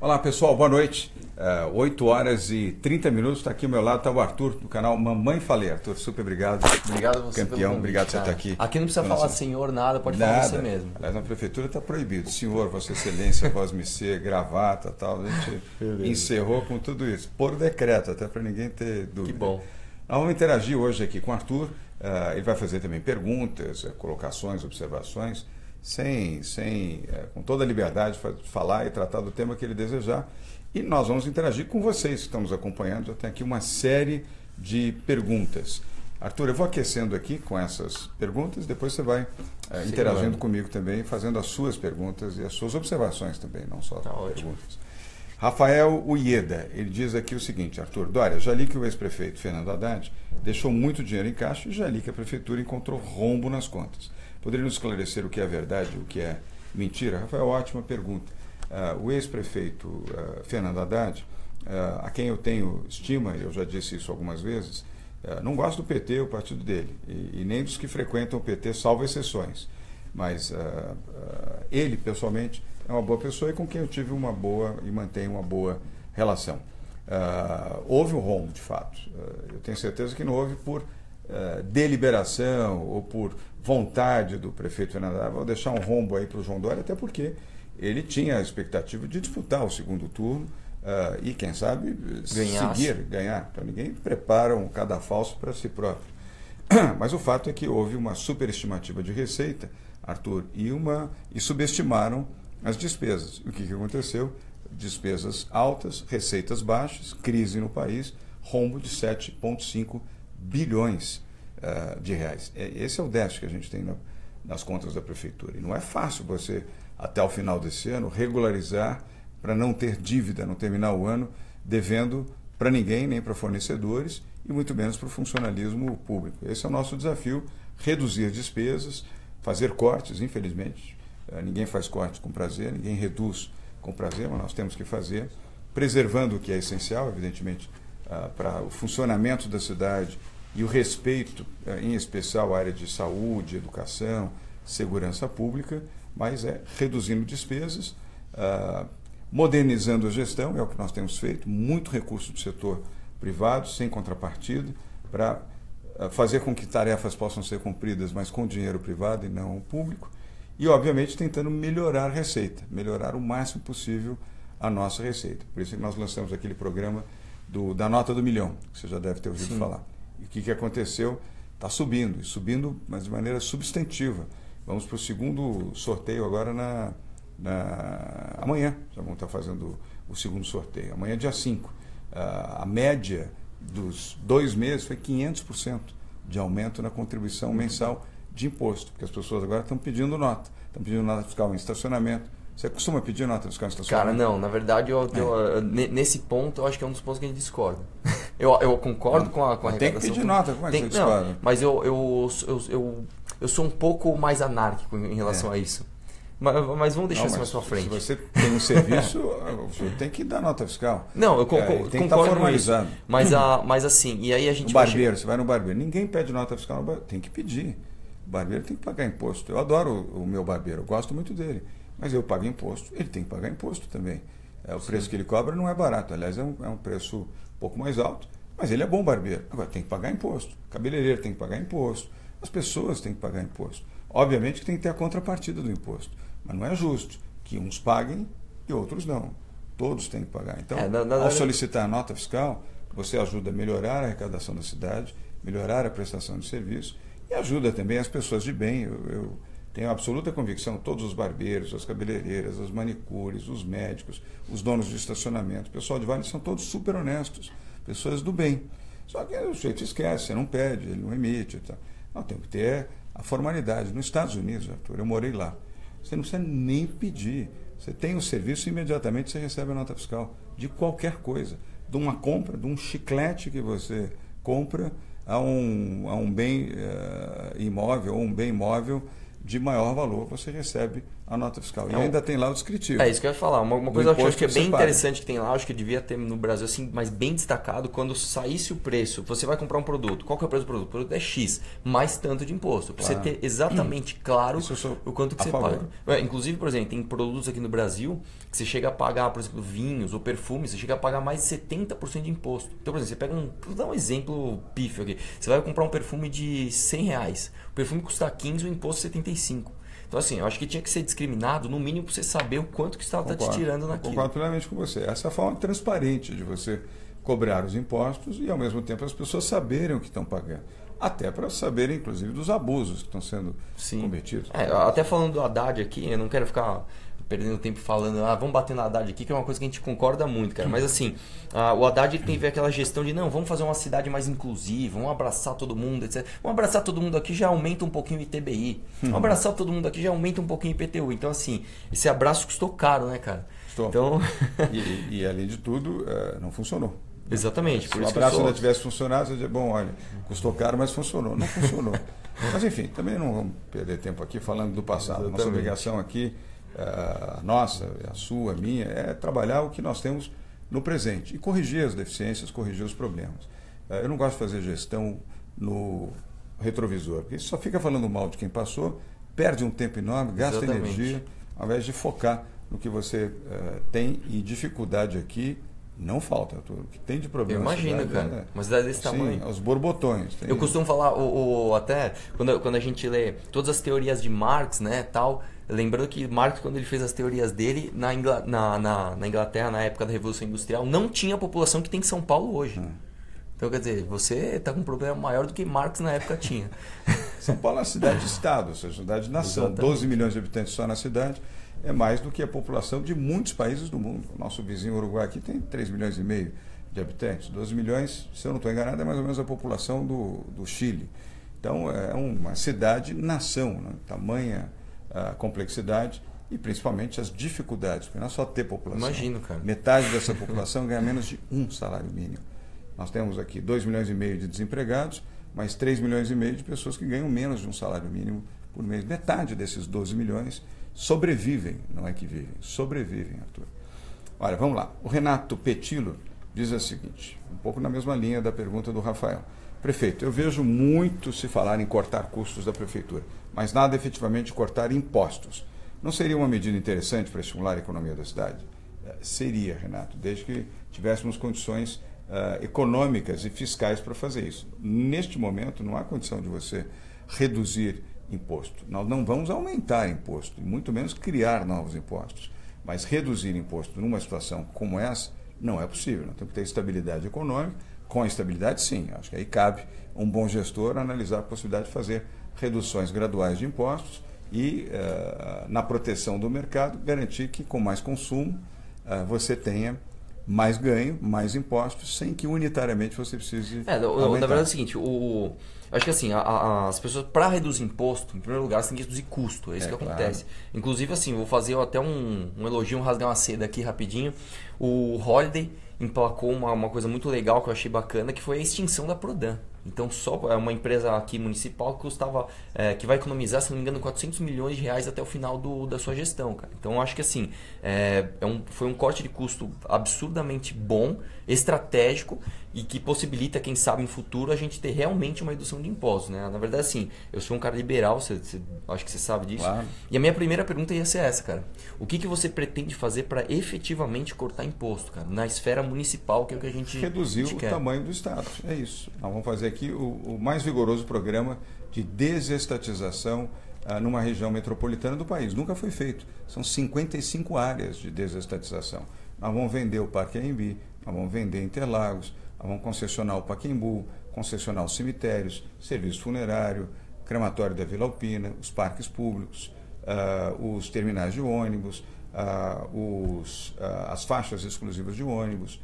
Olá pessoal, boa noite. 8 horas e 30 minutos, está aqui ao meu lado, está o Arthur do canal Mamãe Falei. Arthur, super obrigado. Obrigado a você campeão, pelo convite, obrigado por você cara. estar aqui. Aqui não precisa falar senhor, nada, pode falar você mesmo. Aliás, na prefeitura está proibido. Senhor, Vossa Excelência, Voz-me-ser, gravata tal. A gente encerrou com tudo isso, por decreto, até para ninguém ter dúvida. Que bom. Nós vamos interagir hoje aqui com o Arthur. Ele vai fazer também perguntas, colocações, observações, com toda a liberdade de falar e tratar do tema que ele desejar. E nós vamos interagir com vocês que estão nos acompanhando. Já tem aqui uma série de perguntas. Arthur, eu vou aquecendo aqui com essas perguntas, depois você vai interagindo comigo também, fazendo as suas perguntas e as suas observações também, não só perguntas. Ótimo. Rafael Uieda, ele diz aqui o seguinte: Arthur, Dória, já li que o ex-prefeito Fernando Haddad deixou muito dinheiro em caixa e já li que a prefeitura encontrou rombo nas contas. Poderia nos esclarecer o que é verdade e o que é mentira? Rafael, ótima pergunta. O ex-prefeito Fernando Haddad, a quem eu tenho estima, eu já disse isso algumas vezes, não gosto do PT, o partido dele, e nem dos que frequentam o PT, salvo exceções. Mas ele, pessoalmente, é uma boa pessoa e com quem eu tive uma boa e mantenho uma boa relação. Houve um rombo, de fato. Eu tenho certeza que não houve por deliberação ou por vontade do prefeito Fernando Haddad. Vou deixar um rombo aí para o João Dória, até porque ele tinha a expectativa de disputar o segundo turno e, quem sabe, ganhar. Então, ninguém prepara um cadafalso para si próprio. Mas o fato é que houve uma superestimativa de receita, Arthur, e subestimaram as despesas. O que aconteceu? Despesas altas, receitas baixas, crise no país, rombo de 7,5 bilhões de reais. Esse é o déficit que a gente tem nas contas da prefeitura. E não é fácil você, até o final desse ano, regularizar para não ter dívida, não terminar o ano devendo para ninguém, nem para fornecedores e muito menos para o funcionalismo público. Esse é o nosso desafio: reduzir despesas, fazer cortes. Infelizmente, ninguém faz cortes com prazer, ninguém reduz com prazer, mas nós temos que fazer, preservando o que é essencial, evidentemente, para o funcionamento da cidade e o respeito, em especial à área de saúde, educação, segurança pública, mas reduzindo despesas, modernizando a gestão, é o que nós temos feito, muito recurso do setor privado, sem contrapartida, para fazer com que tarefas possam ser cumpridas, mas com dinheiro privado e não público, e, obviamente, tentando melhorar a receita, melhorar o máximo possível a nossa receita. Por isso que nós lançamos aquele programa da Nota do Milhão, que você já deve ter ouvido falar. E o que aconteceu? Está subindo, mas de maneira substantiva. Vamos para o segundo sorteio agora amanhã. Já vamos estar fazendo o segundo sorteio. Amanhã, dia 5. A média dos 2 meses foi 500% de aumento na contribuição mensal de imposto, porque as pessoas agora estão pedindo nota. Estão pedindo nota fiscal em estacionamento. Você costuma pedir nota fiscal em estacionamento? Cara, não. Na verdade, nesse ponto, eu acho que é um dos pontos que a gente discorda. Eu concordo com a arrecadação. Tem que pedir nota, como é que você discorda? Não, mas eu sou um pouco mais anárquico em relação a isso. Mas vamos deixar isso mais pra frente. Se você tem um serviço, você tem que dar nota fiscal. Não, eu tem que estar formalizado. Mas assim, e aí a gente... Você vai no barbeiro, ninguém pede nota fiscal, tem que pedir. O barbeiro tem que pagar imposto. Eu adoro o meu barbeiro, eu gosto muito dele. Mas eu pago imposto, ele tem que pagar imposto também. O preço que ele cobra não é barato, aliás, é um preço um pouco mais alto, mas ele é bom barbeiro. Agora tem que pagar imposto, o cabeleireiro tem que pagar imposto, as pessoas têm que pagar imposto. Obviamente que tem que ter a contrapartida do imposto, mas não é justo que uns paguem e outros não. Todos têm que pagar. Então, ao solicitar a nota fiscal, você ajuda a melhorar a arrecadação da cidade, melhorar a prestação de serviço e ajuda também as pessoas de bem. Eu tenho absoluta convicção, todos os barbeiros, as cabeleireiras, as manicures, os médicos, os donos de estacionamento, o pessoal de vale são todos super honestos, pessoas do bem. Só que o sujeito esquece, você não pede, ele não emite. Tá. Não, tem que ter a formalidade. Nos Estados Unidos, Arthur, eu morei lá, você não precisa nem pedir. Você tem o serviço e imediatamente você recebe a nota fiscal de qualquer coisa. De uma compra, de um chiclete que você compra a um bem imóvel ou um bem móvel de maior valor, você recebe a nota fiscal. E ainda tem lá o descritivo. É isso que eu ia falar. Uma coisa que eu acho que é bem paga. interessante que tem lá, acho que devia ter no Brasil, assim, mas bem destacado, quando saísse o preço, você vai comprar um produto. Qual que é o preço do produto? O produto é X, mais tanto de imposto. Para você ter exatamente claro o quanto que você paga. Inclusive, por exemplo, tem produtos aqui no Brasil que você chega a pagar, por exemplo, vinhos ou perfumes, você chega a pagar mais de 70% de imposto. Então, por exemplo, você pega vou dar um exemplo pífio aqui. Você vai comprar um perfume de R$100. O perfume custa 15, o imposto 75. Então, assim, eu acho que tinha que ser discriminado, no mínimo, para você saber o quanto que o Estado está te tirando naquilo. Concordo plenamente com você. Essa é a forma transparente de você cobrar os impostos e, ao mesmo tempo, as pessoas saberem o que estão pagando. Até para saberem, inclusive, dos abusos que estão sendo cometidos. Até falando do Haddad aqui, eu não quero ficar perdendo tempo falando, vamos bater no Haddad aqui, que é uma coisa que a gente concorda muito, cara. Mas assim, o Haddad teve aquela gestão de, não, vamos fazer uma cidade mais inclusiva, vamos abraçar todo mundo, etc. Vamos abraçar todo mundo aqui, já aumenta um pouquinho o ITBI. Vamos abraçar todo mundo aqui, já aumenta um pouquinho o IPTU. Então, assim, esse abraço custou caro, né, cara? Custou. Então... e além de tudo, não funcionou. Exatamente. Se o abraço ainda tivesse funcionado, você diria, bom, olha, custou caro, mas funcionou. Não funcionou. Mas, enfim, também não vamos perder tempo aqui falando do passado. Exatamente. Nossa obrigação aqui, a nossa, a sua, a minha, é trabalhar o que nós temos no presente e corrigir as deficiências, corrigir os problemas. Eu não gosto de fazer gestão no retrovisor, porque só fica falando mal de quem passou, perde um tempo enorme, gasta energia, ao invés de focar no que você tem, e dificuldade aqui não falta, Arthur. O que tem de problema. Eu imagino, cara. Uma cidade desse tamanho. Sim, os borbotões. Eu costumo falar, até quando a gente lê todas as teorias de Marx, né, tal, lembrando que Marx, quando ele fez as teorias dele, na Inglaterra, na época da Revolução Industrial, não tinha a população que tem em São Paulo hoje. Então, quer dizer, você está com um problema maior do que Marx na época tinha. São Paulo é uma cidade-estado, ou seja, cidade-nação. Exatamente. 12 milhões de habitantes só na cidade. É mais do que a população de muitos países do mundo. O nosso vizinho Uruguai aqui tem 3 milhões e meio de habitantes. 12 milhões, se eu não estou enganado, é mais ou menos a população do Chile. Então, é uma cidade-nação, né? Tamanha a complexidade e principalmente as dificuldades. Porque não é só ter população. Imagino, cara. Metade dessa população ganha menos de um salário mínimo. Nós temos aqui 2 milhões e meio de desempregados, mais 3 milhões e meio de pessoas que ganham menos de um salário mínimo por mês. Metade desses 12 milhões sobrevivem, não é que vivem, sobrevivem, Arthur. Olha, vamos lá. O Renato Petilo diz o seguinte, um pouco na mesma linha da pergunta do Rafael. Prefeito, eu vejo muito se falar em cortar custos da prefeitura, mas nada efetivamente cortar impostos. Não seria uma medida interessante para estimular a economia da cidade? Seria, Renato, desde que tivéssemos condições econômicas e fiscais para fazer isso. Neste momento, não há condição de você reduzir imposto. Nós não vamos aumentar imposto, e muito menos criar novos impostos. Mas reduzir imposto numa situação como essa não é possível. Nós temos que ter estabilidade econômica. Com a estabilidade, sim. Acho que aí cabe um bom gestor analisar a possibilidade de fazer reduções graduais de impostos e, na proteção do mercado, garantir que com mais consumo você tenha mais ganho, mais impostos, sem que unitariamente você precise aumentar. Na verdade é o seguinte, acho que assim, as pessoas, para reduzir imposto, em primeiro lugar, você tem que reduzir custo, é isso que acontece. Inclusive, assim, vou fazer até um elogio, rasgar uma seda aqui rapidinho. O Holiday emplacou uma coisa muito legal que eu achei bacana, que foi a extinção da Prodan. Então, só é uma empresa aqui municipal que custava, que vai economizar, se não me engano, 400 milhões de reais até o final da sua gestão, cara. Então, eu acho que assim, foi um corte de custo absurdamente bom, estratégico e que possibilita, quem sabe, no futuro, a gente ter realmente uma redução de impostos, né? Na verdade, assim, eu sou um cara liberal, acho que você sabe disso. Claro. E a minha primeira pergunta ia ser essa, cara. O que você pretende fazer para efetivamente cortar imposto, cara? Na esfera municipal, que é o que a gente reduzir o quer. Tamanho do Estado. É isso. Nós vamos fazer aqui o mais vigoroso programa de desestatização numa região metropolitana do país. Nunca foi feito. São 55 áreas de desestatização. Nós vamos vender o Parque Anhembi, nós vamos vender Interlagos, nós vamos concessionar o Pacaembu, concessionar os cemitérios, serviço funerário, crematório da Vila Alpina, os parques públicos, os terminais de ônibus, as faixas exclusivas de ônibus,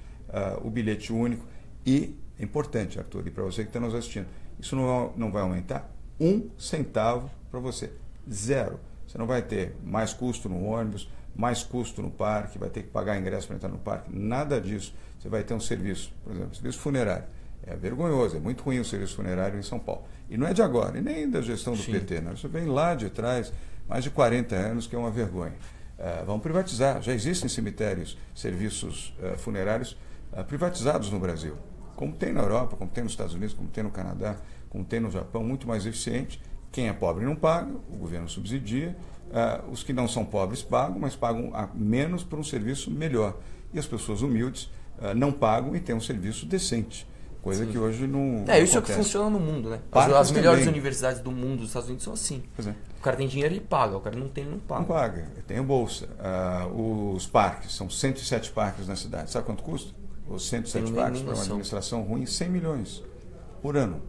o bilhete único. E é importante, Arthur, e para você que está nos assistindo, isso não vai aumentar 1 centavo para você. Zero. Você não vai ter mais custo no ônibus, mais custo no parque, vai ter que pagar ingresso para entrar no parque, nada disso. Você vai ter um serviço, por exemplo, serviço funerário. É vergonhoso, é muito ruim o serviço funerário em São Paulo. E não é de agora, e nem da gestão do PT, né? Isso vem lá de trás, mais de 40 anos, que é uma vergonha. Vamos privatizar. Já existem cemitérios, serviços funerários privatizados no Brasil, como tem na Europa, como tem nos Estados Unidos, como tem no Canadá, como tem no Japão, muito mais eficiente. Quem é pobre não paga, o governo subsidia. Os que não são pobres pagam, mas pagam menos por um serviço melhor. E as pessoas humildes não pagam e têm um serviço decente. Coisa que hoje não isso é o que funciona no mundo, né? As melhores universidades do mundo, dos Estados Unidos, são assim. O cara tem dinheiro, ele paga. O cara não tem, ele não paga. Não paga. Tem bolsa. Os parques, são 107 parques na cidade. Sabe quanto custa? Os 107 parques para uma administração ruim, 100 milhões por ano.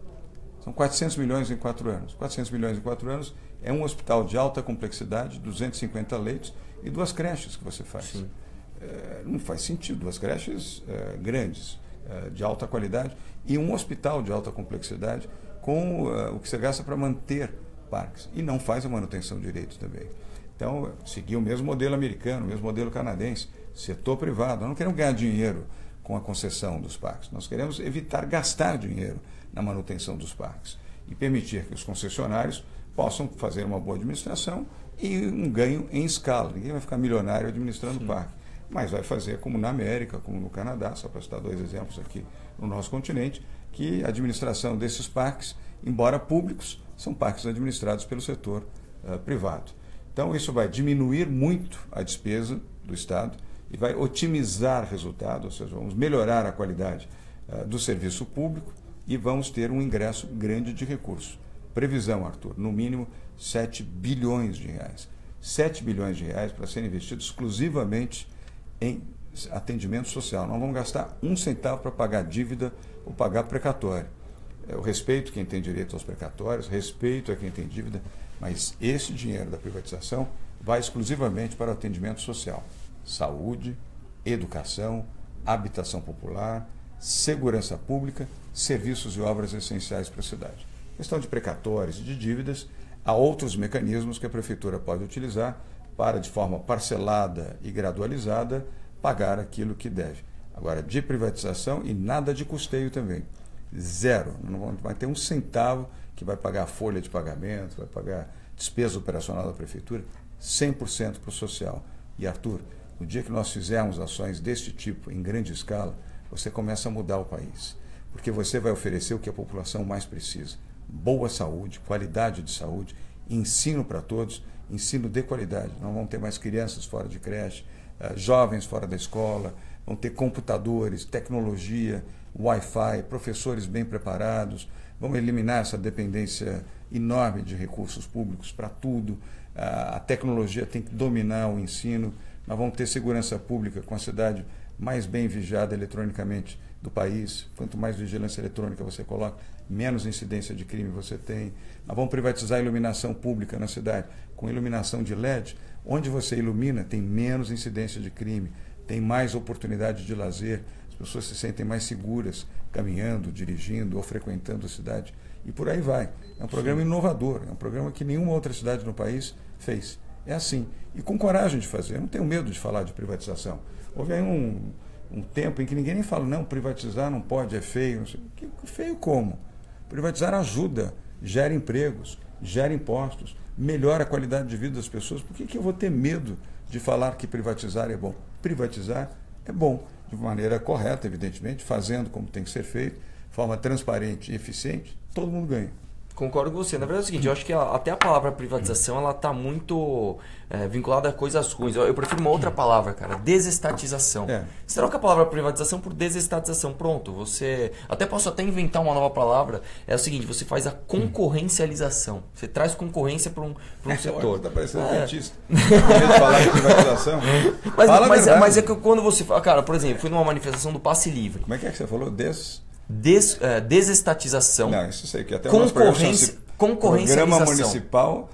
São 400 milhões em 4 anos. 400 milhões em 4 anos é um hospital de alta complexidade, 250 leitos e 2 creches que você faz. Não faz sentido. 2 creches grandes, de alta qualidade, e um hospital de alta complexidade com o que você gasta para manter parques. E não faz a manutenção direito também. Então, seguir o mesmo modelo americano, o mesmo modelo canadense, setor privado. Nós não queremos ganhar dinheiro com a concessão dos parques. Nós queremos evitar gastar dinheiro na manutenção dos parques e permitir que os concessionários possam fazer uma boa administração e um ganho em escala. Ninguém vai ficar milionário administrando o parque, mas vai fazer como na América, como no Canadá, só para citar 2 exemplos aqui no nosso continente, que a administração desses parques, embora públicos, são parques administrados pelo setor privado. Então isso vai diminuir muito a despesa do Estado e vai otimizar resultados, ou seja, vamos melhorar a qualidade do serviço público e vamos ter um ingresso grande de recursos. Previsão, Arthur, no mínimo 7 bilhões de reais. 7 bilhões de reais para serem investidos exclusivamente em atendimento social. Não vamos gastar 1 centavo para pagar dívida ou pagar precatório. Eu respeito quem tem direito aos precatórios, respeito a quem tem dívida, mas esse dinheiro da privatização vai exclusivamente para o atendimento social. Saúde, educação, habitação popular, segurança pública, serviços e obras essenciais para a cidade. Questão de precatórios e de dívidas, há outros mecanismos que a Prefeitura pode utilizar para, de forma parcelada e gradualizada, pagar aquilo que deve. Agora, de privatização e nada de custeio também. 0. Não vai ter 1 centavo que vai pagar a folha de pagamento, vai pagar despesa operacional da Prefeitura, 100% para o social. E, Arthur, no dia que nós fizermos ações deste tipo, em grande escala, você começa a mudar o país. Porque você vai oferecer o que a população mais precisa. Boa saúde, qualidade de saúde, ensino para todos, ensino de qualidade. Não vão ter mais crianças fora de creche, jovens fora da escola, vão ter computadores, tecnologia, Wi-Fi, professores bem preparados, vamos eliminar essa dependência enorme de recursos públicos para tudo. A tecnologia tem que dominar o ensino, nós vamos ter segurança pública com a cidade mais bem vigiada eletronicamente do país. Quanto mais vigilância eletrônica você coloca, menos incidência de crime você tem. Nós vamos privatizar a iluminação pública na cidade, com iluminação de LED. Onde você ilumina, tem menos incidência de crime, tem mais oportunidade de lazer, as pessoas se sentem mais seguras caminhando, dirigindo ou frequentando a cidade. E por aí vai. É um programa inovador, é um programa que nenhuma outra cidade no país fez. É assim. E com coragem de fazer. Eu não tenho medo de falar de privatização. Houve aí um tempo em que ninguém nem fala, não, privatizar não pode, é feio. Não sei. Que feio como? Privatizar ajuda, gera empregos, gera impostos, melhora a qualidade de vida das pessoas. Por que eu vou ter medo de falar que privatizar é bom? Privatizar é bom, de maneira correta, evidentemente, fazendo como tem que ser feito, de forma transparente e eficiente, todo mundo ganha. Concordo com você. Na verdade é o seguinte, eu acho que até a palavra privatização ela está muito vinculada a coisas ruins. Eu prefiro uma outra palavra, cara, desestatização. Você troca a palavra privatização por desestatização. Pronto, você... Posso inventar uma nova palavra. É o seguinte, você faz a concorrencialização. Você traz concorrência para um setor. Está parecendo dentista. Falar de privatização. Mas é que quando você fala... Cara, por exemplo, fui numa manifestação do Passe Livre. Como é que você falou? Desestatização. Não, isso sei que até concorrencialização. Programa Municipal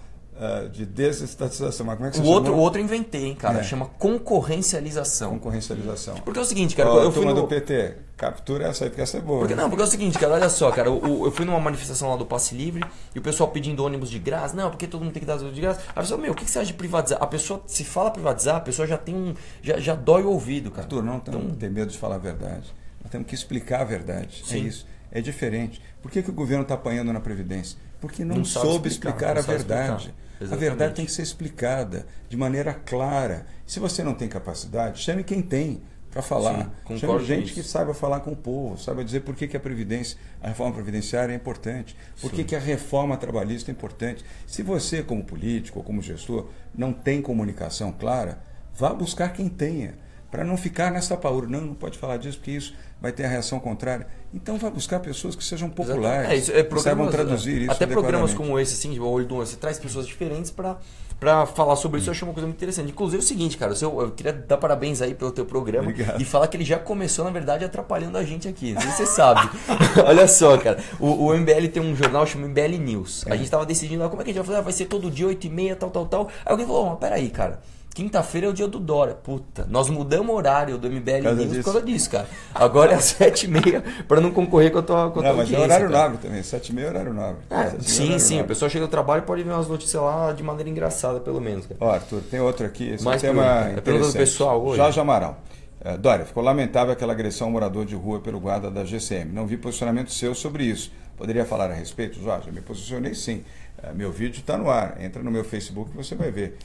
de Desestatização. Mas como é que você chamou? O outro eu inventei, hein, cara. Chama concorrencialização. Concorrencialização. Porque é o seguinte, cara. Eu fui do PT. Captura essa aí, porque essa é boa. Porque é o seguinte, cara. Olha só, cara. Eu fui numa manifestação lá do Passe Livre e o pessoal pedindo ônibus de graça. Não, porque todo mundo tem que dar ônibus de graça. A pessoa, o que você acha de privatizar? A pessoa, se fala privatizar, a pessoa já tem já dói o ouvido, cara. Arthur, não tem medo de falar a verdade. Nós temos que explicar a verdade. Sim. É isso. É diferente. Por que o governo está apanhando na Previdência? Porque não soube explicar a verdade. A verdade tem que ser explicada de maneira clara. Se você não tem capacidade, chame quem tem para falar. Chame gente que saiba falar com o povo, saiba dizer por que a reforma previdenciária é importante, por que a reforma trabalhista é importante. Se você, como político ou como gestor, não tem comunicação clara, vá buscar quem tenha, para não ficar nessa paura. Não pode falar disso, porque isso vai ter a reação contrária. Então, vá buscar pessoas que sejam populares, que saibam traduzir isso. Até programas como esse, assim, o Olho do Olho, você traz pessoas diferentes para falar sobre isso. Eu acho uma coisa muito interessante. Inclusive, é o seguinte, cara, eu queria dar parabéns aí pelo teu programa. Obrigado. E falar que ele já começou, na verdade, atrapalhando a gente aqui. Não sei se você sabe. Olha só, cara, o MBL tem um jornal chamado MBL News. A gente estava decidindo lá como é que a gente vai fazer. Vai ser todo dia, 8h30, tal. Aí alguém falou, mas peraí, cara. Quinta-feira é o dia do Dória. Puta, nós mudamos o horário do MBL News por causa disso, cara. Agora é às 7h30 para não concorrer com a tua audiência. Mas é horário nobre também, 7h30 é horário nobre. Sim. O pessoal chega do trabalho e pode ver umas notícias lá de maneira engraçada, pelo menos. Cara. Ó, Arthur, tem outro aqui. Esse é um tema interessante. Do pessoal hoje. Jorge Amaral. Dória, ficou lamentável aquela agressão ao morador de rua pelo guarda da GCM. Não vi posicionamento seu sobre isso. Poderia falar a respeito, Jorge? Eu me posicionei sim. Meu vídeo está no ar, entra no meu Facebook e você vai ver.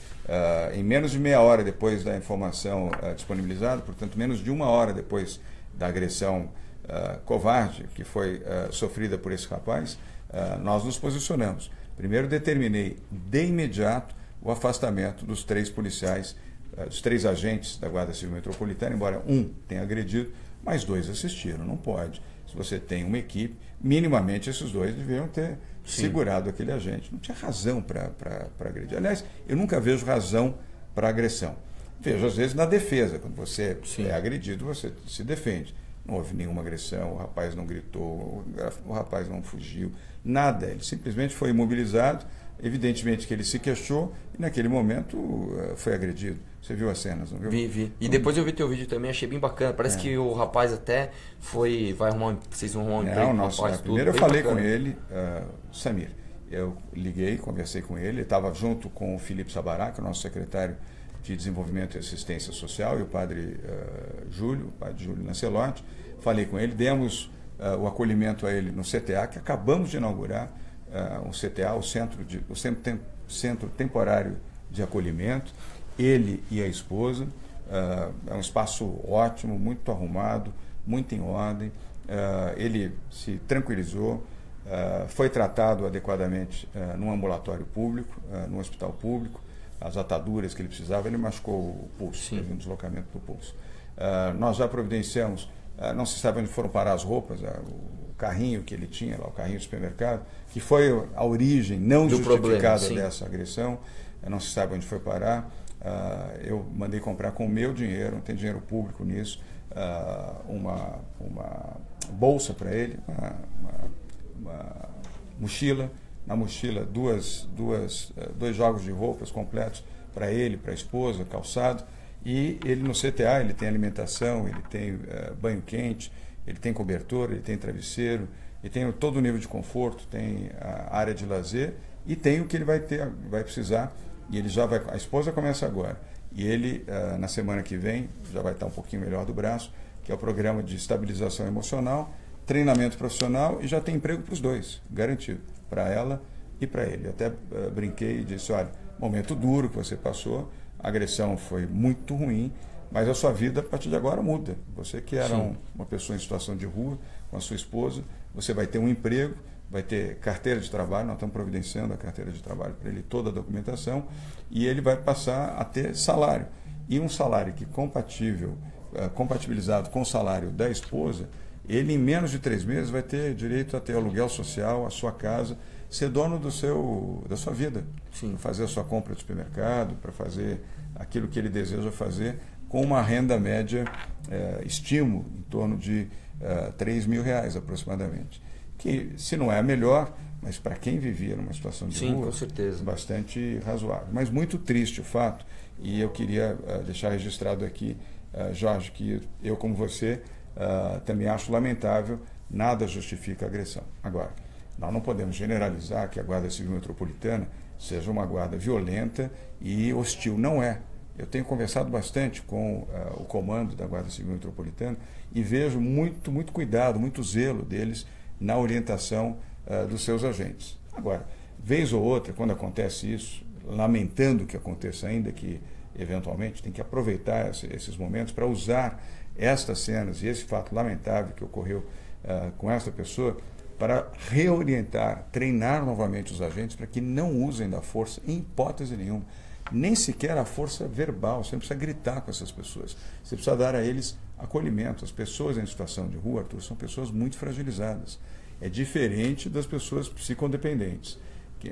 Em menos de meia hora depois da informação disponibilizada, portanto, menos de uma hora depois da agressão covarde que foi sofrida por esse rapaz, nós nos posicionamos. Primeiro, determinei de imediato o afastamento dos 3 policiais, dos 3 agentes da Guarda Civil Metropolitana, embora um tenha agredido, mas 2 assistiram. Não pode. Se você tem uma equipe, minimamente esses 2 deveriam ter segurado aquele agente. Não tinha razão para agredir. Aliás, eu nunca vejo razão para agressão. Vejo, às vezes, na defesa. Quando você é agredido, você se defende. Não houve nenhuma agressão, o rapaz não gritou, o rapaz não fugiu, nada. Ele simplesmente foi imobilizado. Evidentemente que ele se queixou e, naquele momento, foi agredido. Você viu as cenas, não viu? Vi. E depois eu vi teu vídeo também, achei bem bacana. Parece que o rapaz até vai arrumar, vocês vão arrumar um emprego. Primeiro eu falei com ele, Samir. Eu liguei, conversei com ele. Ele estava junto com o Felipe Sabará, que é o nosso secretário de Desenvolvimento e Assistência Social, e o padre Júlio Lancelotti. Falei com ele, demos o acolhimento a ele no CTA, que acabamos de inaugurar, um CTA, o Centro Temporário de Acolhimento. Ele e a esposa, é um espaço ótimo, muito arrumado, muito em ordem. Ele se tranquilizou, foi tratado adequadamente num ambulatório público, num hospital público. As ataduras que ele precisava, ele machucou o pulso, teve um deslocamento do pulso. Nós já providenciamos, não se sabe onde foram parar as roupas, o carrinho que ele tinha, lá, o carrinho do supermercado, que foi a origem não justificada dessa agressão, não se sabe onde foi parar. Eu mandei comprar com o meu dinheiro, não tem dinheiro público nisso, uma bolsa para ele, uma mochila. Na mochila, dois jogos de roupas completos para ele, para a esposa, calçado. E ele no CTA, ele tem alimentação, ele tem banho quente, ele tem cobertor, ele tem travesseiro, ele tem todo o nível de conforto, tem a área de lazer e tem o que ele vai precisar. E ele já vai, a esposa começa agora. E ele, na semana que vem, já vai estar um pouquinho melhor do braço, que é o programa de estabilização emocional, treinamento profissional e já tem emprego para os 2, garantido, para ela e para ele. Eu até brinquei e disse, olha, momento duro que você passou, a agressão foi muito ruim, mas a sua vida, a partir de agora, muda. Você que era uma pessoa em situação de rua, com a sua esposa, você vai ter um emprego, vai ter carteira de trabalho, nós estamos providenciando a carteira de trabalho para ele, toda a documentação, e ele vai passar a ter salário. E um salário que compatibilizado com o salário da esposa, ele em menos de 3 meses vai ter direito a ter aluguel social, a sua casa, ser dono da sua vida. Para fazer a sua compra de supermercado, para fazer aquilo que ele deseja fazer, com uma renda média, estimo, em torno de R$3.000 aproximadamente. Que, se não é a melhor, mas para quem vivia numa situação de rua, com certeza, bastante razoável. Mas muito triste o fato, e eu queria deixar registrado aqui, Jorge, que eu, como você, também acho lamentável, nada justifica a agressão. Agora, nós não podemos generalizar que a Guarda Civil Metropolitana seja uma guarda violenta e hostil. Não é. Eu tenho conversado bastante com o comando da Guarda Civil Metropolitana e vejo muito cuidado, muito zelo deles na orientação dos seus agentes. Agora, vez ou outra, quando acontece isso, lamentando que aconteça ainda, que eventualmente tem que aproveitar esses momentos para usar estas cenas e esse fato lamentável que ocorreu com esta pessoa para reorientar, treinar novamente os agentes para que não usem da força em hipótese nenhuma, nem sequer a força verbal. Você não precisa gritar com essas pessoas, você precisa dar a eles acolhimento. As pessoas em situação de rua, Arthur, são pessoas muito fragilizadas. É diferente das pessoas psicodependentes.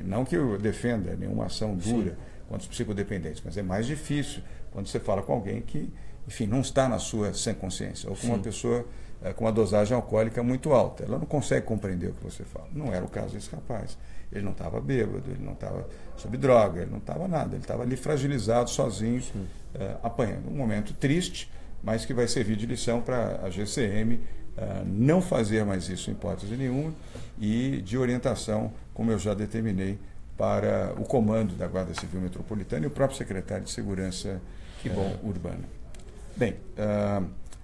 Não que eu defenda nenhuma ação dura contra os psicodependentes, mas é mais difícil quando você fala com alguém que, enfim, não está na sua sem consciência, ou com uma pessoa com uma dosagem alcoólica muito alta. Ela não consegue compreender o que você fala. Não era o caso desse rapaz. Ele não estava bêbado, ele não estava sob droga, ele não estava nada. Ele estava ali fragilizado, sozinho, apanhando. Um momento triste, mas que vai servir de lição para a GCM não fazer mais isso em hipótese nenhuma e de orientação, como eu já determinei, para o comando da Guarda Civil Metropolitana e o próprio secretário de Segurança Urbana. Bem,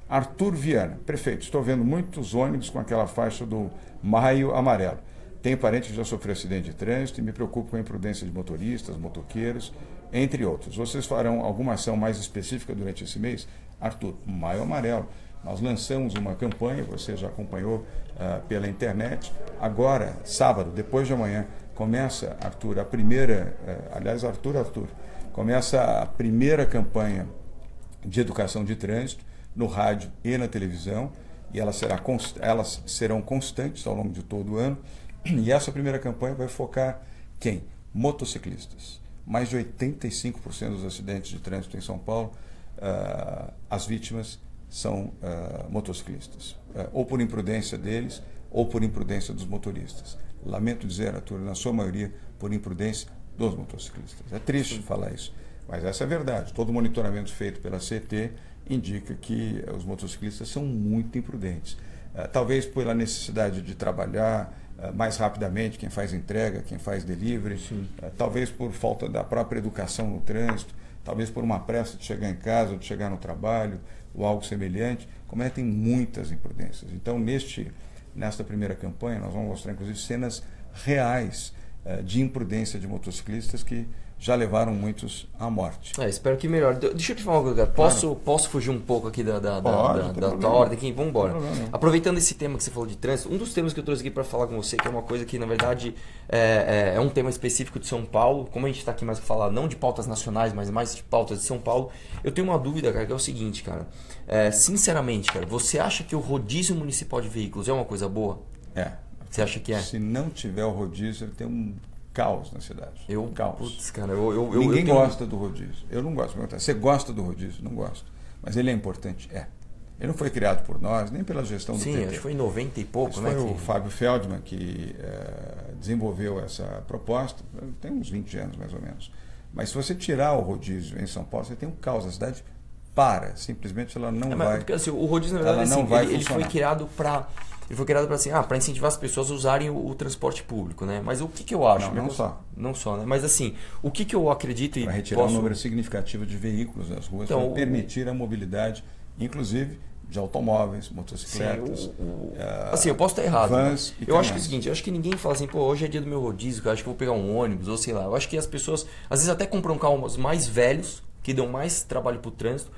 Arthur Viana, prefeito, estou vendo muitos ônibus com aquela faixa do Maio Amarelo. Tenho parente que já sofreu acidente de trânsito e me preocupo com a imprudência de motoristas, motoqueiros, entre outros. Vocês farão alguma ação mais específica durante esse mês? Arthur, Maio Amarelo. Nós lançamos uma campanha, você já acompanhou pela internet. Agora, sábado, depois de amanhã, começa, Arthur, a primeira, Arthur, começa a primeira campanha de educação de trânsito no rádio e na televisão, e elas serão constantes ao longo de todo o ano. E essa primeira campanha vai focar quem? Motociclistas. Mais de 85% dos acidentes de trânsito em São Paulo, as vítimas são motociclistas, ou por imprudência deles, ou por imprudência dos motoristas. Lamento dizer, Arthur, na sua maioria, por imprudência dos motociclistas. É triste falar isso, mas essa é a verdade. Todo o monitoramento feito pela CT indica que os motociclistas são muito imprudentes. Talvez pela necessidade de trabalhar mais rapidamente, quem faz entrega, quem faz delivery, talvez por falta da própria educação no trânsito, talvez por uma pressa de chegar em casa, ou de chegar no trabalho, ou algo semelhante, cometem muitas imprudências. Então, nesta primeira campanha, nós vamos mostrar, inclusive, cenas reais de imprudência de motociclistas que já levaram muitos à morte. Espero que melhore. Deixa eu te falar uma coisa, cara. Posso fugir um pouco aqui da tua ordem aqui? Vamos embora. Aproveitando esse tema que você falou de trânsito, um dos temas que eu trouxe aqui para falar com você, que é uma coisa que, na verdade, é um tema específico de São Paulo. Como a gente está aqui mais para falar, não de pautas nacionais, mas mais de pautas de São Paulo, eu tenho uma dúvida, cara, que é o seguinte, cara. Sinceramente, cara, você acha que o rodízio municipal de veículos é uma coisa boa? Você acha que é? Se não tiver o rodízio, tem um caos na cidade. Caos. Putz, cara, Ninguém gosta do rodízio. Eu não gosto. Você gosta do rodízio? Não gosto. Mas ele é importante? Ele não foi criado por nós, nem pela gestão do PT. Sim, acho que foi em 90 e pouco, né? Foi o Fábio Feldman que desenvolveu essa proposta, tem uns 20 anos mais ou menos. Mas se você tirar o rodízio em São Paulo, você tem um caos. A cidade simplesmente ela não vai. Porque, assim, o rodízio, na verdade, ele foi criado para para incentivar as pessoas a usarem o transporte público, né? Mas o que eu acho? Não só, né? Mas assim, o que eu acredito para retirar um número significativo de veículos das ruas, para permitir a mobilidade, inclusive de automóveis, motocicletas. Assim, eu posso estar errado. Vans eu acho que é o seguinte, eu acho que ninguém fala assim, hoje é dia do meu rodízio, eu acho que eu vou pegar um ônibus, ou sei lá. Eu acho que as pessoas, às vezes, até compram carros mais velhos, que dão mais trabalho para o trânsito,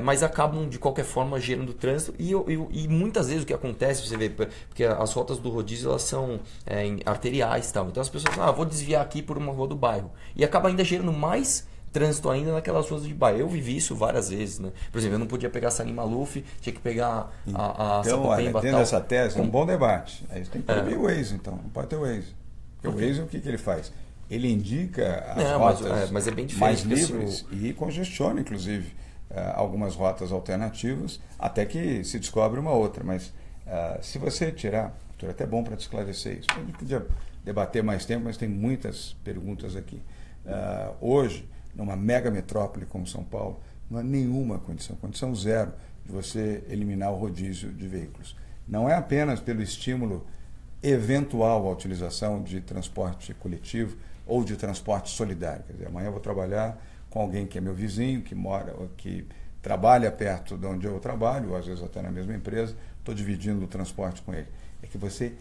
mas acabam, de qualquer forma, gerando trânsito. E muitas vezes o que acontece, você vê, porque as rotas do rodízio elas são arteriais e tal. Então as pessoas vou desviar aqui por uma rua do bairro. E acaba ainda gerando mais trânsito ainda naquelas ruas de bairro. Eu vivi isso várias vezes, né? Por exemplo, eu não podia pegar Salim Maluf, tinha que pegar a Sapopemba. Tendo essa tese, é um bom debate. Aí você tem que proibir o Waze, então. Não pode ter o Waze. Porque o Waze, o que ele faz? Ele indica as rotas mas é bem mais livres e congestiona, inclusive, algumas rotas alternativas, até que se descobre uma outra. Mas se você tirar, é até bom para te esclarecer isso. A gente podia debater mais tempo, mas tem muitas perguntas aqui. Hoje, numa mega metrópole como São Paulo, não há nenhuma condição zero, de você eliminar o rodízio de veículos. Não é apenas pelo estímulo eventual à utilização de transporte coletivo ou de transporte solidário. Quer dizer, amanhã eu vou trabalhar com alguém que é meu vizinho, que mora, que trabalha perto de onde eu trabalho, ou às vezes até na mesma empresa, estou dividindo o transporte com ele. É que você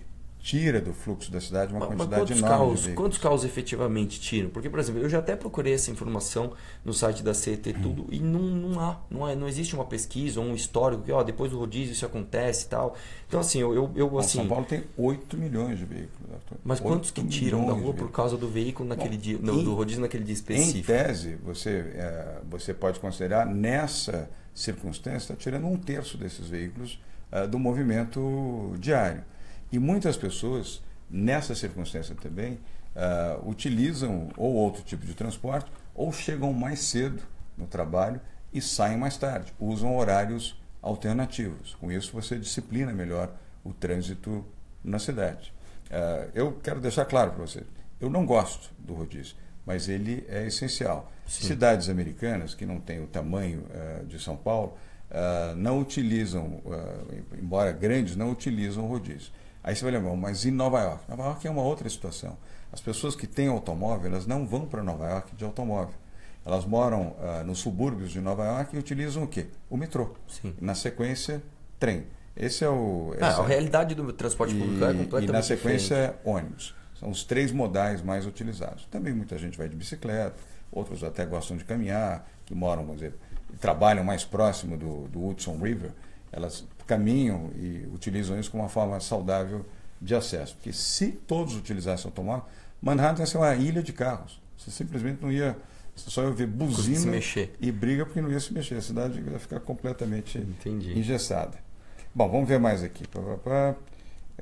tira do fluxo da cidade uma quantidade quantos enorme carros, de veículos. quantos carros efetivamente tiram? Porque, por exemplo, eu já até procurei essa informação no site da CET tudo e não existe uma pesquisa ou um histórico que depois do rodízio isso acontece e tal. Então, assim, assim... São Paulo tem 8 milhões de veículos, Arthur. Mas quantos que tiram da rua por causa do veículo naquele dia, do rodízio naquele dia específico? Em tese, você pode considerar, nessa circunstância, está tirando 1/3 desses veículos do movimento diário. E muitas pessoas, nessa circunstância também, utilizam ou outro tipo de transporte, ou chegam mais cedo no trabalho e saem mais tarde, usam horários alternativos. Com isso, você disciplina melhor o trânsito na cidade. Eu quero deixar claro para você, eu não gosto do rodízio, mas ele é essencial. Sim. Cidades americanas, que não têm o tamanho de São Paulo, não utilizam, embora grandes, não utilizam o rodízio. Aí você vai lembrar, mas em Nova York? Nova York é uma outra situação. As pessoas que têm automóvel, elas não vão para Nova York de automóvel. Elas moram nos subúrbios de Nova York e utilizam o quê? O metrô. Sim. Na sequência, trem. Esse é o... A realidade do transporte público é completamente E na sequência, diferente. ônibus. São os 3 modais mais utilizados. Também muita gente vai de bicicleta, outros até gostam de caminhar, que moram, vamos dizer, trabalham mais próximo do Hudson River, elas caminham e utilizam isso como uma forma saudável de acesso. Porque se todos utilizassem automóvel, Manhattan ia ser uma ilha de carros. Você simplesmente não ia... Você só ia ver buzina e briga porque não ia se mexer. A cidade ia ficar completamente engessada. Bom, vamos ver mais aqui.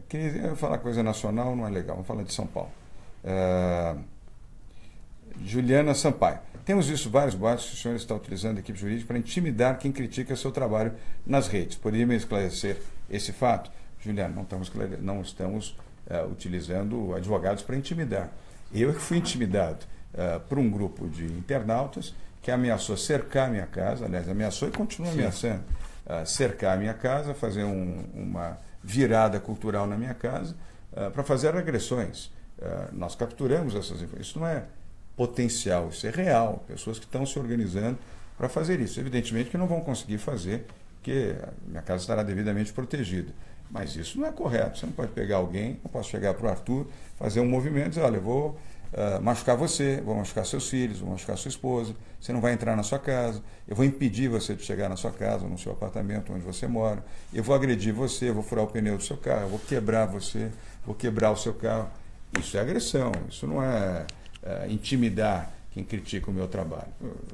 Queria falar coisa nacional, não é legal. Vamos falar de São Paulo. Juliana Sampaio. Temos visto vários boatos que o senhor está utilizando a equipe jurídica para intimidar quem critica seu trabalho nas redes. Poderia me esclarecer esse fato? Juliana, não estamos utilizando advogados para intimidar. Eu que fui intimidado por um grupo de internautas que ameaçou cercar a minha casa, aliás, ameaçou e continua ameaçando, cercar a minha casa, fazer uma virada cultural na minha casa, para fazer agressões. Nós capturamos essas informações. Isso não é potencial, isso é real. Pessoas que estão se organizando para fazer isso. Evidentemente que não vão conseguir fazer, porque a minha casa estará devidamente protegida. Mas isso não é correto. Você não pode pegar alguém, eu posso chegar para o Arthur, fazer um movimento e dizer, olha, eu vou machucar você, vou machucar seus filhos, vou machucar sua esposa, você não vai entrar na sua casa, eu vou impedir você de chegar na sua casa, no seu apartamento onde você mora, eu vou agredir você, vou furar o pneu do seu carro, eu vou quebrar você, vou quebrar o seu carro. Isso é agressão, isso não é intimidar quem critica o meu trabalho.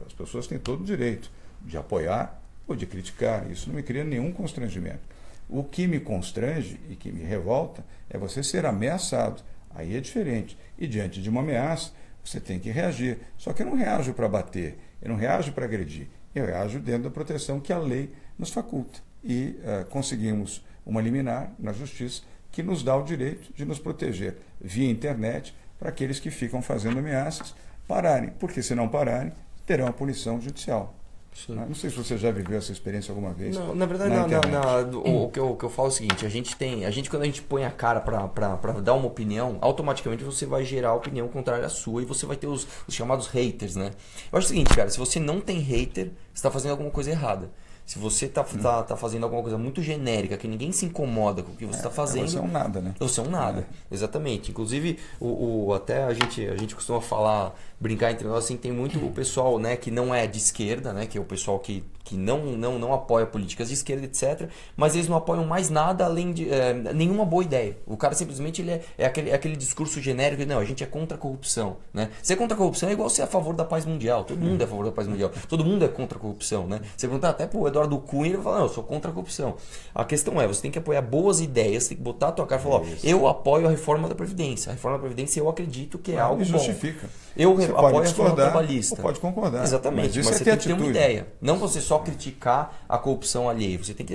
As pessoas têm todo o direito de apoiar ou de criticar, isso não me cria nenhum constrangimento. O que me constrange e que me revolta é você ser ameaçado. Aí é diferente. E diante de uma ameaça, você tem que reagir. Só que eu não reajo para bater, eu não reajo para agredir. Eu reajo dentro da proteção que a lei nos faculta. E conseguimos uma liminar na Justiça que nos dá o direito de nos proteger via internet para aqueles que ficam fazendo ameaças pararem. Porque se não pararem, terão a punição judicial. Sim. Não sei se você já viveu essa experiência alguma vez. Não, na verdade, o que eu falo é o seguinte, a gente quando a gente põe a cara para dar uma opinião, automaticamente você vai gerar a opinião contrária à sua e você vai ter os chamados haters, né? Eu acho o seguinte, cara, se você não tem hater, você está fazendo alguma coisa errada. Se você tá fazendo alguma coisa muito genérica, que ninguém se incomoda com o que você está fazendo... Você é um nada, né? Você é um nada, exatamente. Inclusive, até a gente costuma brincar entre nós, assim, tem muito o pessoal, né, que não é de esquerda, né, que é o pessoal que não apoia políticas de esquerda, etc. Mas eles não apoiam mais nada além de nenhuma boa ideia. O cara simplesmente é aquele discurso genérico de, não, a gente é contra a corrupção, né? Ser contra a corrupção é igual ser a favor da paz mundial. Todo mundo é a favor da paz mundial. Todo mundo é contra a corrupção, né? Você perguntar até pro Eduardo Cunha, ele vai falar, não, eu sou contra a corrupção. A questão é, você tem que apoiar boas ideias, tem que botar a tua cara e falar, eu apoio a reforma da Previdência. A reforma da Previdência eu acredito que é algo bom. Justifica. Eu apoio a reforma trabalhista. Pode concordar. Exatamente, mas você tem que ter uma ideia. Não você só criticar a corrupção alheia. Você tem que...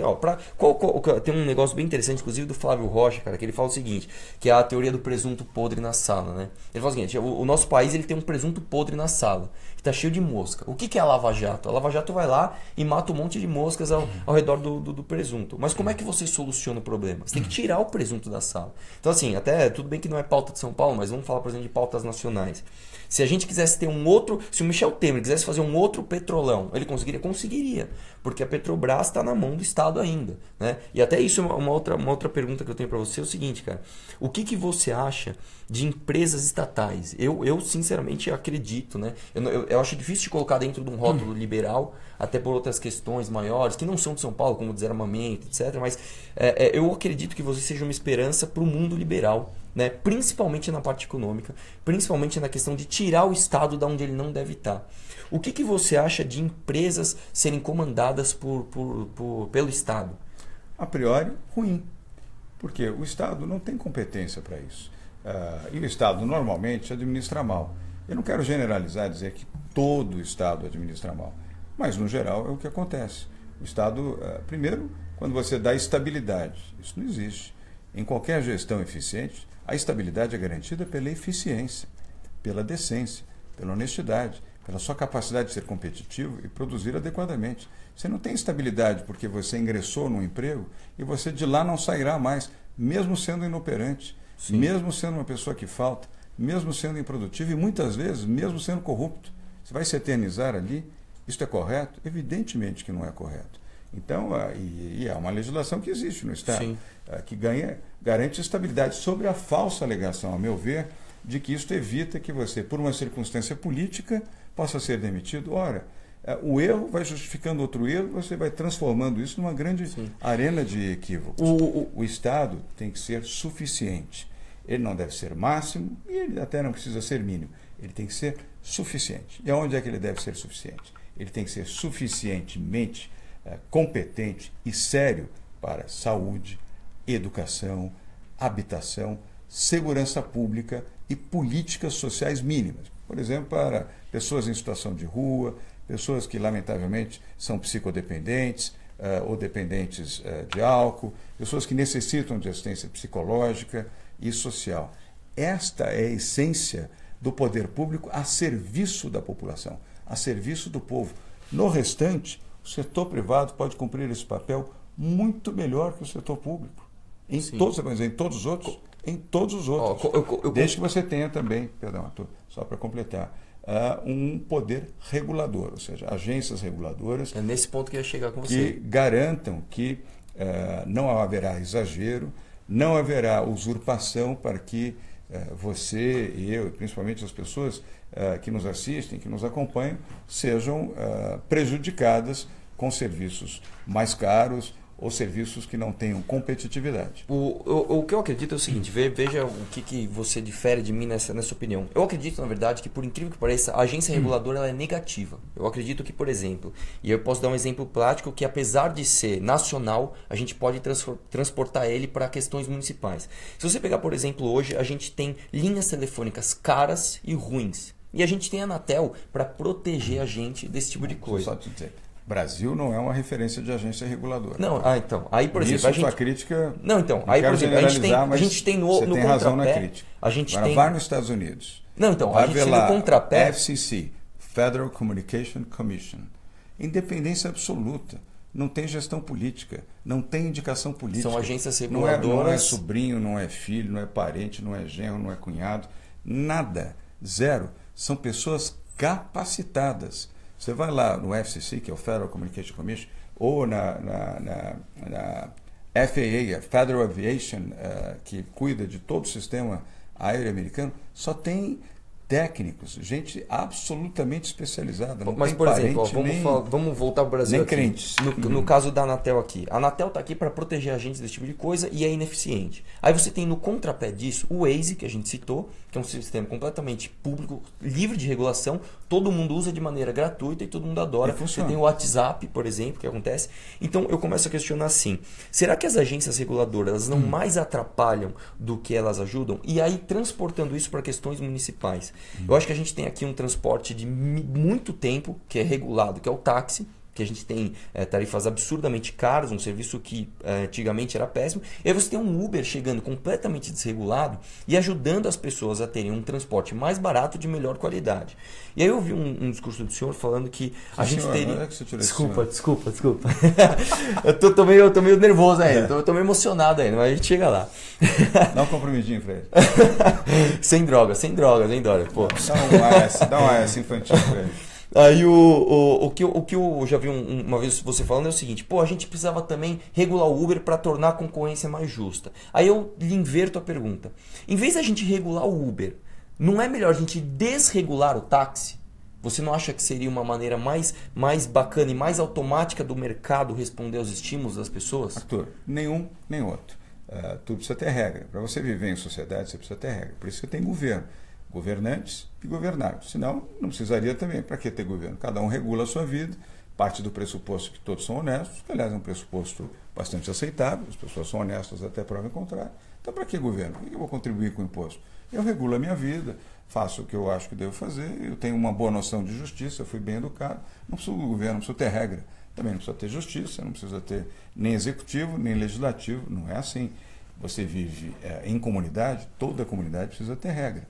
tem um negócio bem interessante, inclusive do Flávio Rocha, cara, que ele fala o seguinte, que é a teoria do presunto podre na sala, né? Ele fala o seguinte, o nosso país ele tem um presunto podre na sala, que está cheio de mosca. O que é a Lava Jato? A Lava Jato vai lá e mata um monte de moscas ao redor do presunto. Mas como é que você soluciona o problema? Você tem que tirar o presunto da sala. Então assim, até tudo bem que não é pauta de São Paulo, mas vamos falar, por exemplo, de pautas nacionais. Se a gente quisesse ter se o Michel Temer quisesse fazer um outro petrolão, ele conseguiria? deveria, porque a Petrobras está na mão do Estado ainda, né? E até isso é uma outra pergunta que eu tenho para você, é o seguinte, cara. O que você acha de empresas estatais? Eu sinceramente acredito, né? Eu acho difícil de colocar dentro de um rótulo liberal, até por outras questões maiores, que não são de São Paulo, como desarmamento, etc. Mas eu acredito que você seja uma esperança para o mundo liberal, né? Principalmente na parte econômica, principalmente na questão de tirar o Estado da onde ele não deve estar. O que você acha de empresas serem comandadas pelo Estado? A priori, ruim, porque o Estado não tem competência para isso. E o Estado normalmente administra mal. Eu não quero generalizar e dizer que todo o Estado administra mal, mas no geral é o que acontece. O Estado, primeiro, quando você dá estabilidade, isso não existe. Em qualquer gestão eficiente, a estabilidade é garantida pela eficiência, pela decência, pela honestidade, pela sua capacidade de ser competitivo e produzir adequadamente. Você não tem estabilidade porque você ingressou num emprego e você de lá não sairá mais, mesmo sendo inoperante, Sim. mesmo sendo uma pessoa que falta, mesmo sendo improdutivo e muitas vezes mesmo sendo corrupto. Você vai se eternizar ali? Isso é correto? Evidentemente que não é correto. Então, e há uma legislação que existe no Estado, que garante estabilidade sobre a falsa alegação, a meu ver, de que isso evita que você, por uma circunstância política, possa ser demitido. Ora, o erro vai justificando outro erro, você vai transformando isso numa grande arena de equívocos. O Estado tem que ser suficiente. Ele não deve ser máximo e ele até não precisa ser mínimo. Ele tem que ser suficiente. E aonde é que ele deve ser suficiente? Ele tem que ser suficientemente competente e sério para saúde, educação, habitação, segurança pública e políticas sociais mínimas. Por exemplo, para pessoas em situação de rua, pessoas que lamentavelmente são psicodependentes ou dependentes de álcool, pessoas que necessitam de assistência psicológica e social. Esta é a essência do poder público a serviço da população, a serviço do povo. No restante, o setor privado pode cumprir esse papel muito melhor que o setor público. Em todos os outros. Em todos os outros. Desde que você tenha também, perdão, Arthur, só para completar, um poder regulador, ou seja, agências reguladoras. É nesse ponto que eu ia chegar com você. Que garantam que não haverá exagero, não haverá usurpação para que você e eu, e principalmente as pessoas que nos assistem, que nos acompanham, sejam prejudicadas com serviços mais caros ou serviços que não tenham competitividade. O que eu acredito é o seguinte, veja o que você difere de mim nessa opinião. Eu acredito, na verdade, que por incrível que pareça, a agência reguladora ela é negativa. Eu acredito que, por exemplo, e eu posso dar um exemplo prático, que apesar de ser nacional, a gente pode transportar ele para questões municipais. Se você pegar, por exemplo, hoje, a gente tem linhas telefônicas caras e ruins. E a gente tem a Anatel para proteger a gente desse tipo de coisa. Só te dizer. Brasil não é uma referência de agência reguladora. Não, então, aí por exemplo, a sua crítica. Não, então, aí por exemplo, a gente tem no você tem razão na contrapé, crítica. a gente Agora tem vai nos Estados Unidos. Não, então, a gente tem no contrapé, FCC, Federal Communication Commission. Independência absoluta. Não tem gestão política, não tem indicação política. São agências reguladoras. Não é sobrinho, não é filho, não é parente, não é genro, não é cunhado, nada, zero. São pessoas capacitadas. Você vai lá no FCC, que é o Federal Communication Commission, ou na FAA, a Federal Aviation, que cuida de todo o sistema aéreo americano, só tem técnicos, gente absolutamente especializada. Não mas, tem por exemplo, vamos voltar para o Brasil nem aqui. Crentes. No caso da Anatel aqui. A Anatel está aqui para proteger a gente desse tipo de coisa e é ineficiente. Aí você tem no contrapé disso o Waze, que a gente citou, que é um sistema completamente público, livre de regulação, todo mundo usa de maneira gratuita e todo mundo adora. Você tem o WhatsApp, por exemplo, que acontece. Então eu começo a questionar assim, será que as agências reguladoras elas não mais atrapalham do que elas ajudam? E aí transportando isso para questões municipais. Eu acho que a gente tem aqui um transporte de muito tempo, que é regulado, que é o táxi, que a gente tem tarifas absurdamente caras, um serviço que antigamente era péssimo. E aí você tem um Uber chegando completamente desregulado e ajudando as pessoas a terem um transporte mais barato de melhor qualidade. E aí eu vi um discurso do senhor falando que a gente teria... Desculpa. eu tô meio nervoso ainda, eu tô meio emocionado ainda, mas a gente chega lá. Dá um comprimidinho pra ele. Sem droga, hein, Dória? Pô. Dá um AS infantil pra ele. Aí o que eu já vi uma vez você falando é o seguinte, pô, a gente precisava também regular o Uber para tornar a concorrência mais justa. Aí eu lhe inverto a pergunta. Em vez da gente regular o Uber, não é melhor a gente desregular o táxi? Você não acha que seria uma maneira mais bacana e mais automática do mercado responder aos estímulos das pessoas? Arthur, nenhum nem outro. Tudo precisa ter regra. Para você viver em sociedade, você precisa ter regra. Por isso você tem governo. Governantes e governados. Senão, não precisaria também. Para que ter governo? Cada um regula a sua vida, parte do pressuposto que todos são honestos, que aliás é um pressuposto bastante aceitável, as pessoas são honestas até prova em contrário. Então, para que governo? Por que eu vou contribuir com o imposto? Eu regulo a minha vida, faço o que eu acho que devo fazer, eu tenho uma boa noção de justiça, eu fui bem educado, não preciso do governo, não preciso ter regra. Também não precisa ter justiça, não precisa ter nem executivo, nem legislativo, não é assim. Você vive em comunidade, toda comunidade precisa ter regra.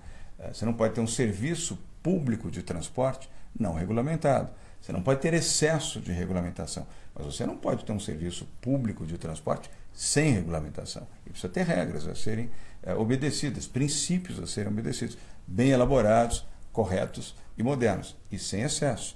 Você não pode ter um serviço público de transporte não regulamentado. Você não pode ter excesso de regulamentação. Mas você não pode ter um serviço público de transporte sem regulamentação. E precisa ter regras a serem obedecidas, princípios a serem obedecidos, bem elaborados, corretos e modernos, e sem excesso.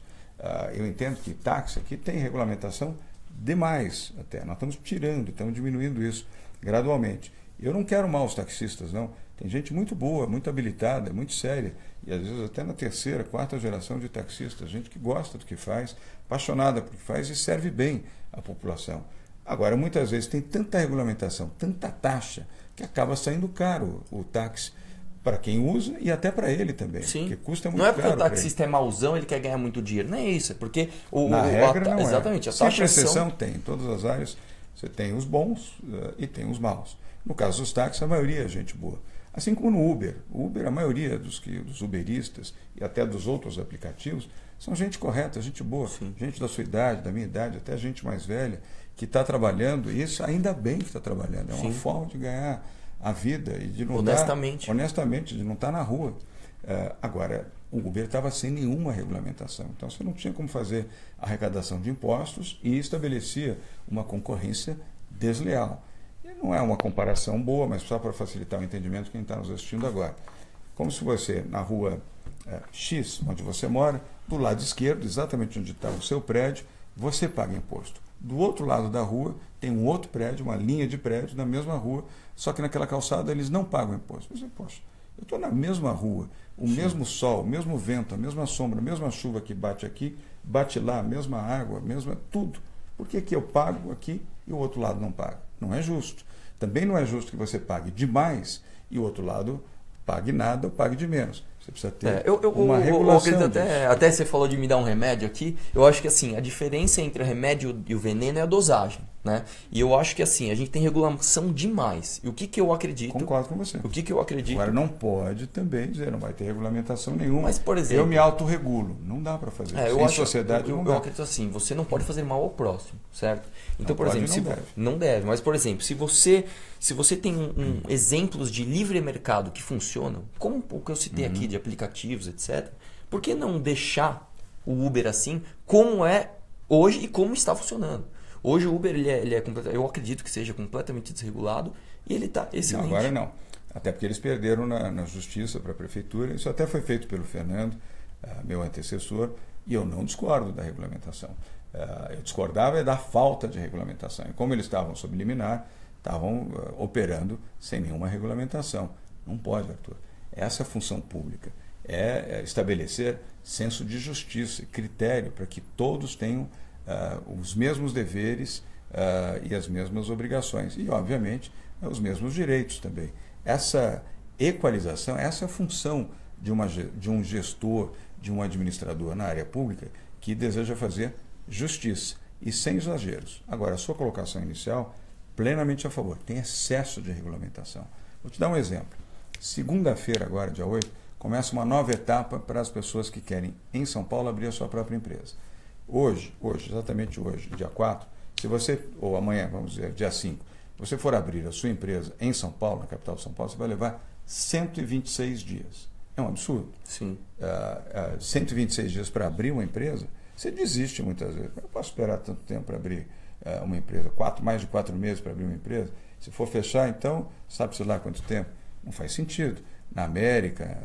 Eu entendo que táxi aqui tem regulamentação demais até. Nós estamos tirando, estamos diminuindo isso gradualmente. Eu não quero mal os taxistas, não. Tem gente muito boa, muito habilitada, muito séria, e às vezes até na terceira, quarta geração de taxistas, gente que gosta do que faz, apaixonada por que faz e serve bem à população. Agora, muitas vezes tem tanta regulamentação, tanta taxa, que acaba saindo caro o táxi para quem usa e até para ele também. Sim. Porque custa muito caro. Não é porque o taxista é mauzão, ele quer ganhar muito dinheiro. Não é isso, é porque na regra não exatamente, é. A taxação... exceção tem, em todas as áreas você tem os bons e tem os maus. No caso dos táxis, a maioria é gente boa. Assim como no Uber. O Uber, a maioria dos uberistas e até dos outros aplicativos são gente correta, gente boa, Sim. Gente da sua idade, da minha idade, até gente mais velha, que está trabalhando, e isso ainda bem que está trabalhando. É uma forma de ganhar a vida e de não honestamente, de não estar na rua. Agora, o Uber estava sem nenhuma regulamentação, então você não tinha como fazer arrecadação de impostos e estabelecia uma concorrência desleal. E não é uma comparação boa, mas só para facilitar o entendimento de quem está nos assistindo agora. Como se você, na rua X, onde você mora, do lado esquerdo, exatamente onde está o seu prédio, você paga imposto. Do outro lado da rua tem um outro prédio, uma linha de prédio na mesma rua, só que naquela calçada eles não pagam imposto. Você, poxa, eu estou na mesma rua, o mesmo sol, o mesmo vento, a mesma sombra, a mesma chuva que bate aqui, bate lá, a mesma água, tudo. Por que eu pago aqui e o outro lado não paga? Não é justo. Também não é justo que você pague demais e o outro lado pague nada ou pague de menos. Você precisa ter uma regulação. Até você falou de me dar um remédio aqui. Eu acho que assim, a diferença entre o remédio e o veneno é a dosagem, né? E eu acho que assim, a gente tem regulação demais. E o que eu acredito... Concordo com você. O que eu acredito... Agora, não pode também dizer, não vai ter regulamentação nenhuma. Mas, por exemplo... Eu me autorregulo. Não dá para fazer isso. Em sociedade não dá. Eu acredito assim, você não pode fazer mal ao próximo, certo? Então, não por exemplo... Não deve. Mas, por exemplo, se você tem exemplos de livre mercado que funcionam, como o que eu citei aqui de aplicativos, etc., por que não deixar o Uber assim, como é hoje e como está funcionando? Hoje o Uber eu acredito que seja completamente desregulado e ele está excelente. Não, agora não. Até porque eles perderam na justiça para a prefeitura. Isso até foi feito pelo Fernando, meu antecessor, e eu não discordo da regulamentação. Eu discordava da falta de regulamentação. E como eles estavam sob liminar, estavam operando sem nenhuma regulamentação. Não pode, Arthur. Essa é a função pública. É estabelecer senso de justiça, critério para que todos tenham os mesmos deveres e as mesmas obrigações. E, obviamente, os mesmos direitos também. Essa equalização, essa é a função de um gestor, de um administrador na área pública que deseja fazer justiça e sem exageros. Agora, a sua colocação inicial, plenamente a favor. Tem excesso de regulamentação. Vou te dar um exemplo. Segunda-feira, agora, dia 8, começa uma nova etapa para as pessoas que querem, em São Paulo, abrir a sua própria empresa. Hoje, exatamente hoje, dia 4, se você, ou amanhã, vamos dizer, dia 5, você for abrir a sua empresa em São Paulo, na capital de São Paulo, você vai levar 126 dias. É um absurdo. Sim. 126 dias para abrir uma empresa, você desiste muitas vezes. Eu posso esperar tanto tempo para abrir uma empresa, mais de 4 meses para abrir uma empresa. Se for fechar, então, sabe-se lá quanto tempo? Não faz sentido. na América,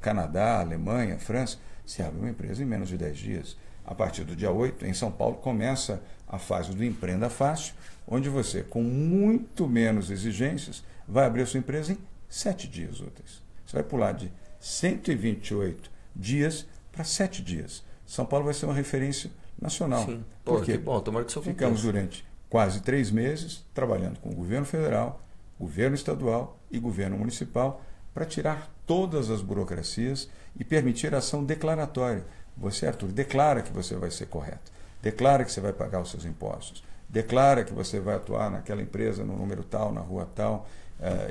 Canadá, Alemanha, França, se abre uma empresa em menos de 10 dias. A partir do dia 8, em São Paulo, começa a fase do Empreenda Fácil, onde você, com muito menos exigências, vai abrir a sua empresa em 7 dias úteis. Você vai pular de 128 dias para 7 dias. São Paulo vai ser uma referência nacional. Sim. Por quê? Que bom, tomara que isso aconteça. Ficamos durante quase 3 meses trabalhando com o governo federal, governo estadual e governo municipal para tirar todas as burocracias e permitir a ação declaratória. Você, Arthur, declara que você vai ser correto, declara que você vai pagar os seus impostos, declara que você vai atuar naquela empresa no número tal, na rua tal,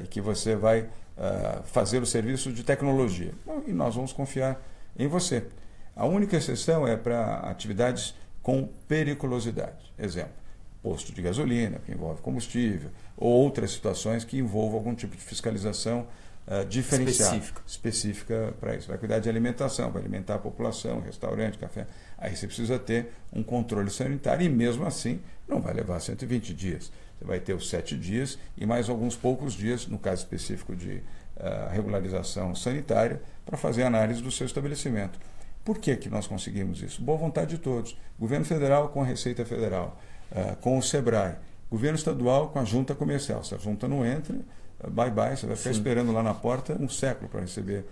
e que você vai fazer o serviço de tecnologia. Bom, e nós vamos confiar em você. A única exceção é para atividades com periculosidade. Exemplo, posto de gasolina, que envolve combustível, ou outras situações que envolvam algum tipo de fiscalização diferenciada, específica para isso. Vai cuidar de alimentação, vai alimentar a população, restaurante, café. Aí você precisa ter um controle sanitário e mesmo assim não vai levar 120 dias. Você vai ter os 7 dias e mais alguns poucos dias, no caso específico de regularização sanitária, para fazer análise do seu estabelecimento. Por que nós conseguimos isso? Boa vontade de todos. Governo federal com a Receita Federal, com o SEBRAE. Governo estadual com a junta comercial. Se a junta não entra, bye bye, você vai ficar esperando lá na porta um século para receber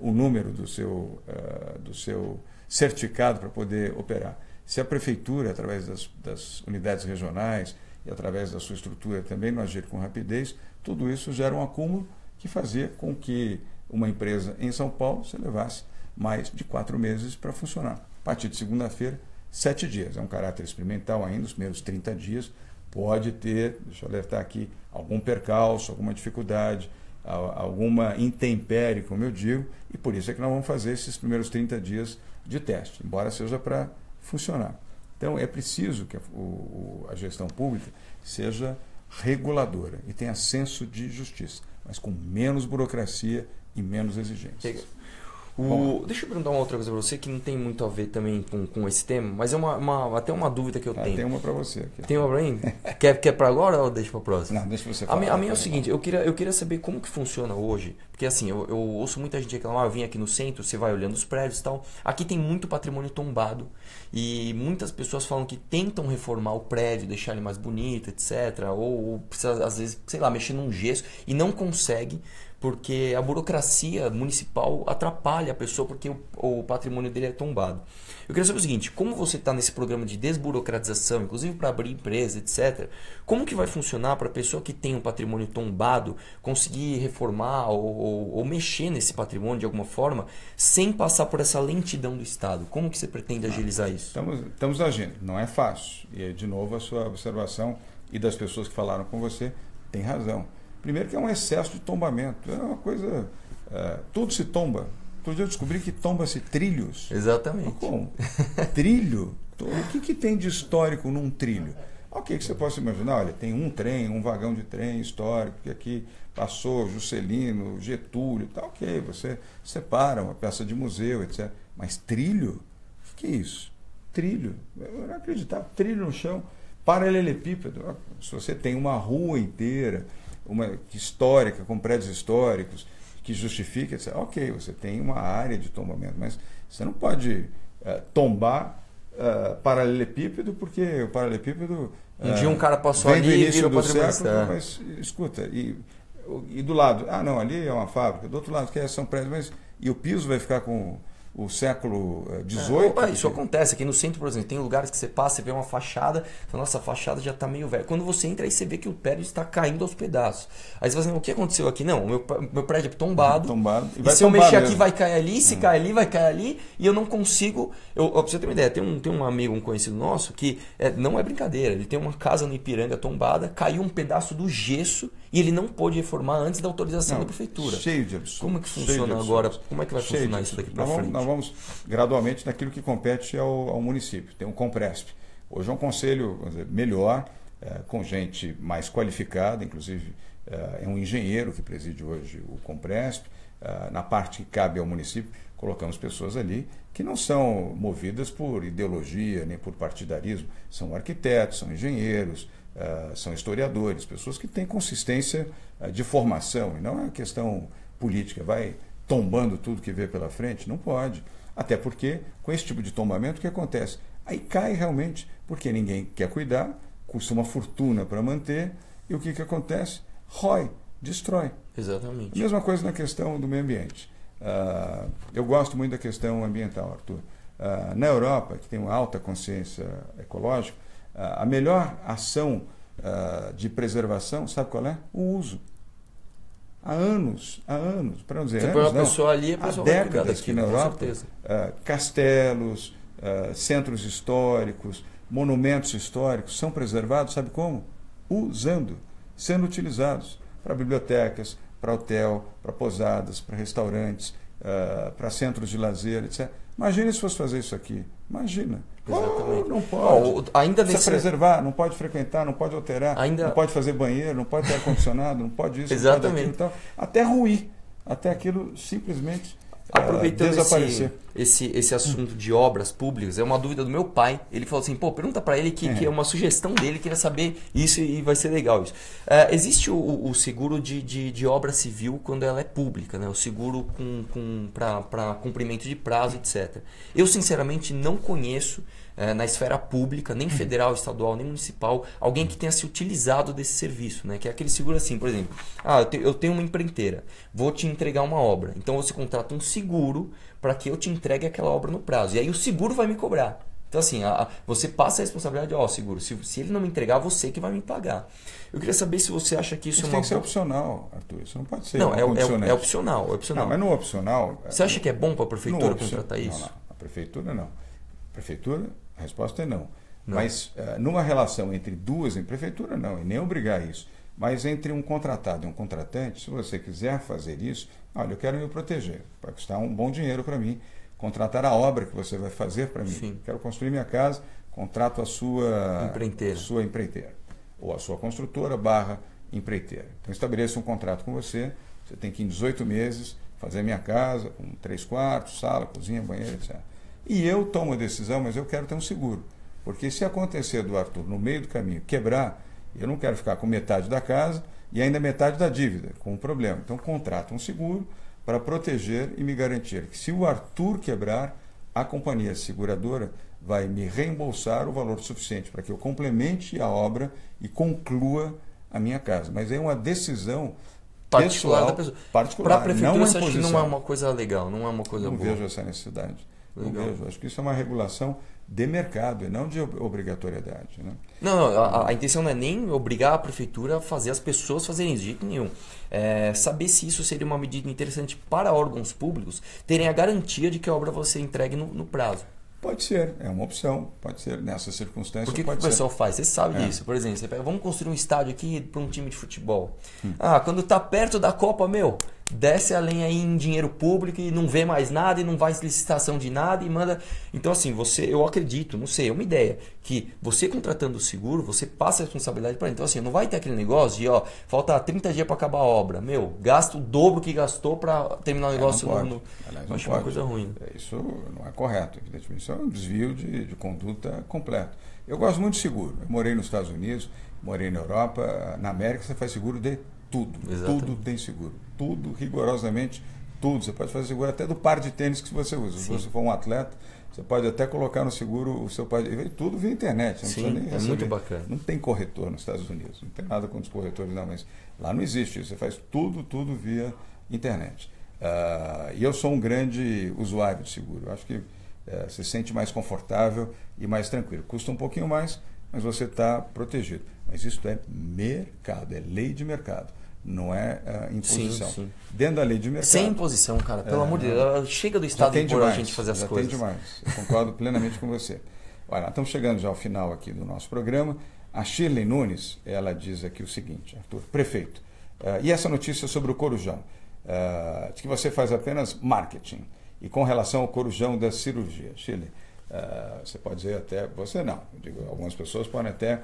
o número do seu certificado para poder operar. Se a prefeitura, através das unidades regionais e através da sua estrutura também não agir com rapidez, tudo isso gera um acúmulo que fazia com que uma empresa em São Paulo se levasse mais de 4 meses para funcionar. A partir de segunda-feira, 7 dias. É um caráter experimental ainda, os primeiros 30 dias. Pode ter, deixa eu alertar aqui, algum percalço, alguma dificuldade, alguma intempérie, como eu digo, e por isso é que nós vamos fazer esses primeiros 30 dias de teste, embora seja para funcionar. Então, é preciso que a gestão pública seja reguladora e tenha senso de justiça, mas com menos burocracia e menos exigências. Deixa eu perguntar uma outra coisa para você que não tem muito a ver também com esse tema, mas é até uma dúvida que eu tenho. Tem uma para você. Aqui. Tem uma para mim? Quer para agora ou deixa para a próxima? Não, deixa você falar. A minha é o seguinte, eu queria saber como que funciona hoje, porque assim, eu ouço muita gente reclamar, eu vim aqui no centro, você vai olhando os prédios e tal, aqui tem muito patrimônio tombado e muitas pessoas falam que tentam reformar o prédio, deixar ele mais bonito, etc, ou precisa às vezes, sei lá, mexer num gesso e não consegue, porque a burocracia municipal atrapalha a pessoa porque o patrimônio dele é tombado. Eu queria saber o seguinte, como você está nesse programa de desburocratização, inclusive para abrir empresa, etc., como que vai funcionar para a pessoa que tem um patrimônio tombado conseguir reformar ou mexer nesse patrimônio de alguma forma sem passar por essa lentidão do Estado? Como que você pretende agilizar isso? Estamos agindo, não é fácil. E, de novo, a sua observação e das pessoas que falaram com você tem razão. Primeiro que é um excesso de tombamento. É uma coisa... tudo se tomba. Outro dia eu descobri que tomba-se trilhos. Exatamente. Como? Trilho? O que tem de histórico num trilho? Ok, que você possa imaginar, olha, tem um trem, um vagão de trem histórico, que aqui passou Juscelino, Getúlio, tá ok, você separa uma peça de museu, etc. Mas trilho? O que é isso? Trilho? Eu não acreditava. Trilho no chão, paralelepípedo. Se você tem uma rua inteira, uma histórica, com prédios históricos, que justifica, etc. Ok, você tem uma área de tombamento, mas você não pode tombar paralelepípedo, porque o paralelepípedo... Um dia um cara passou ali e virou patrimônio. Mas, escuta, e do lado, não, ali é uma fábrica, do outro lado são prédios, mas e o piso vai ficar com o século XVIII? Isso acontece aqui no centro, por exemplo, tem lugares que você passa, você vê uma fachada, nossa, a fachada já está meio velha. Quando você entra aí, você vê que o prédio está caindo aos pedaços. Aí você fala assim, o que aconteceu aqui? Não, meu prédio é tombado e se eu mexer aqui vai cair ali, se cair ali, vai cair ali, e eu não consigo... Pra você ter uma ideia, tem um amigo, um conhecido nosso, que não é brincadeira, ele tem uma casa no Ipiranga tombada, caiu um pedaço do gesso e ele não pôde reformar antes da autorização da prefeitura. Cheio de absurdo. Como que funciona agora? Como é que vai funcionar isso daqui para frente? Nós vamos gradualmente naquilo que compete ao município. Tem um Compresp. Hoje é um conselho, vamos dizer, melhor, com gente mais qualificada, inclusive é um engenheiro que preside hoje o Compresp. Na parte que cabe ao município, colocamos pessoas ali que não são movidas por ideologia nem por partidarismo, são arquitetos, são engenheiros, são historiadores, pessoas que têm consistência de formação, e não é uma questão política vai tombando tudo que vê pela frente? Não pode. Até porque, com esse tipo de tombamento, o que acontece? Aí cai realmente, porque ninguém quer cuidar, custa uma fortuna para manter, e o que acontece? Rói, destrói. Exatamente. Mesma coisa na questão do meio ambiente. Eu gosto muito da questão ambiental, Arthur. Na Europa, que tem uma alta consciência ecológica, a melhor ação de preservação, sabe qual é? O uso. Há anos, para não dizer Você anos, põe uma não, pessoa ali, a há pessoa vai cuidar décadas que na com Europa, certeza. castelos, centros históricos, monumentos históricos são preservados, sabe como? Usando, sendo utilizados para bibliotecas, para hotel, para pousadas, para restaurantes, para centros de lazer, etc. Imagina se fosse fazer isso aqui. Imagina. Exatamente. Não pode. Ainda precisa preservar, não pode frequentar, não pode alterar, não pode fazer banheiro, não pode ter ar-condicionado, não pode isso, exatamente. Não pode aquilo, então, até ruir, até aquilo simplesmente aproveitando desaparecer. Esse assunto de obras públicas, é uma dúvida do meu pai. Ele falou assim, pergunta para ele que é uma sugestão dele, queria saber isso e vai ser legal isso. Existe o seguro de obra civil quando ela é pública, né? O seguro para cumprimento de prazo, etc. Eu, sinceramente, não conheço na esfera pública, nem federal, estadual, nem municipal, alguém que tenha se utilizado desse serviço, né? Que é aquele seguro assim, por exemplo, eu tenho uma empreiteira, vou te entregar uma obra, então você contrata um seguro para que eu te entregue aquela obra no prazo, e aí o seguro vai me cobrar. Então assim, você passa a responsabilidade, seguro, se ele não me entregar, você que vai me pagar. Eu queria saber se você acha que isso é uma... tem que ser opcional, Arthur, isso não pode ser Não, é opcional. Não, mas no opcional... Você acha que é bom para a prefeitura contratar isso? Não, a prefeitura não. A prefeitura, a resposta é não. Mas numa relação entre duas, em prefeitura não, e nem obrigar isso, mas entre um contratado e um contratante, se você quiser fazer isso, olha, eu quero me proteger, vai custar um bom dinheiro para mim, contratar a obra que você vai fazer para mim. Sim. Quero construir minha casa, contrato a sua empreiteira. Ou a sua construtora / empreiteira. Então estabeleço um contrato com você, você tem que em 18 meses fazer minha casa, com 3 quartos, sala, cozinha, banheiro, etc. E eu tomo a decisão, mas eu quero ter um seguro. Porque se acontecer do Arthur, no meio do caminho, quebrar, eu não quero ficar com metade da casa e ainda metade da dívida, com um problema. Então contrato um seguro para proteger e me garantir que se o Arthur quebrar, a companhia seguradora vai me reembolsar o valor suficiente para que eu complemente a obra e conclua a minha casa. Mas é uma decisão particular da pessoa. Particular. Para a prefeitura, você acha que não é imposição. uma coisa legal, não é uma coisa boa? Não vejo essa necessidade. Legal. Não vejo. Acho que isso é uma regulação de mercado e não de obrigatoriedade. Né? Não, a intenção não é nem obrigar a prefeitura a fazer as pessoas fazerem de jeito nenhum. Saber se isso seria uma medida interessante para órgãos públicos terem a garantia de que a obra vai ser entregue no prazo. Pode ser, é uma opção, pode ser nessas circunstâncias. Por que o pessoal faz? Você sabe disso. Por exemplo, você pega, vamos construir um estádio aqui para um time de futebol. Quando está perto da Copa, desce a lenha aí em dinheiro público e não vê mais nada e não vai licitação de nada e manda. Então, assim, eu acredito, não sei, é uma ideia, que você contratando o seguro, você passa a responsabilidade para ele. Então, assim, não vai ter aquele negócio de, falta 30 dias para acabar a obra. Gasta o dobro que gastou para terminar o negócio no. Aliás, acho uma coisa ruim. Isso não é correto, evidentemente. Isso é um desvio de conduta completo. Eu gosto muito de seguro. Eu morei nos Estados Unidos, morei na Europa, na América você faz seguro de tudo. Exatamente. Tudo tem seguro. Tudo, rigorosamente, tudo. Você pode fazer seguro até do par de tênis que você usa. Sim. Se você for um atleta, você pode até colocar no seguro o seu par de... Tudo via internet. Não precisa nem receber. Muito bacana. Não tem corretor nos Estados Unidos. Não tem nada contra os corretores, não. Mas lá não existe isso. Você faz tudo via internet. E eu sou um grande usuário de seguro. Eu acho que se sente mais confortável e mais tranquilo. Custa um pouquinho mais, mas você está protegido. Mas isso é mercado, é lei de mercado, não é imposição. Sim. Dentro da lei de mercado... Sem imposição, cara, pelo amor de Deus. Chega do Estado de impor a gente fazer as coisas. Tem demais, eu concordo plenamente com você. Olha, estamos chegando já ao final aqui do nosso programa. A Shirley Nunes, ela diz aqui o seguinte, Arthur, prefeito, e essa notícia sobre o Corujão, de que você faz apenas marketing, e com relação ao Corujão da cirurgia. Shirley, você pode dizer até, você não, eu digo, algumas pessoas podem até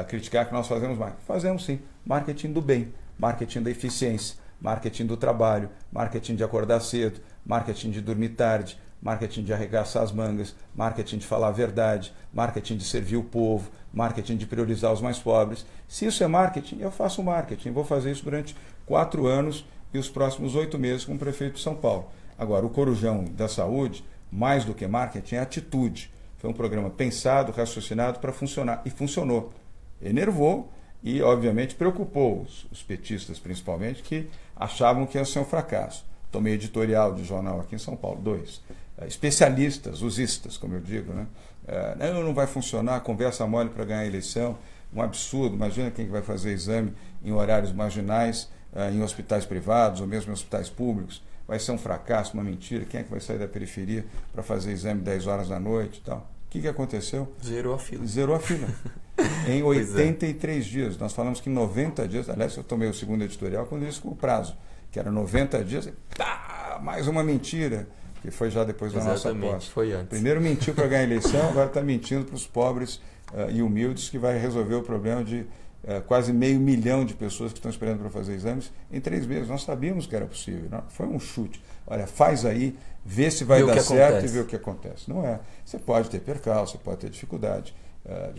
criticar que nós fazemos marketing. Fazemos sim, marketing do bem, marketing da eficiência, marketing do trabalho, marketing de acordar cedo, marketing de dormir tarde, marketing de arregaçar as mangas, marketing de falar a verdade, marketing de servir o povo, marketing de priorizar os mais pobres. Se isso é marketing, eu faço marketing. Vou fazer isso durante 4 anos e os próximos 8 meses como prefeito de São Paulo. Agora, o Corujão da Saúde, mais do que marketing, é atitude. Foi um programa pensado, raciocinado para funcionar, e funcionou. Enervou e, obviamente, preocupou os petistas, principalmente, que achavam que ia ser um fracasso. Tomei editorial de jornal aqui em São Paulo, 2. Especialistas, usistas, como eu digo, né? Não vai funcionar, conversa mole para ganhar a eleição, um absurdo. Imagina quem vai fazer exame em horários marginais, em hospitais privados ou mesmo em hospitais públicos. Vai ser um fracasso, uma mentira. Quem é que vai sair da periferia para fazer exame 10 horas da noite e tal? O que aconteceu? Zerou a fila. Zerou a fila. Em 83 dias. Nós falamos que em 90 dias, aliás, eu tomei o segundo editorial quando disse o prazo, que era 90 dias, mais uma mentira, que foi já depois da nossa posse. Foi antes. Primeiro mentiu para ganhar a eleição, agora está mentindo para os pobres e humildes, que vai resolver o problema de quase 500 mil de pessoas que estão esperando para fazer exames em 3 meses. Nós sabíamos que era possível, não foi um chute. Olha, faz aí, vê se vai dar certo e vê o que acontece. Não é. Você pode ter percalço, você pode ter dificuldade.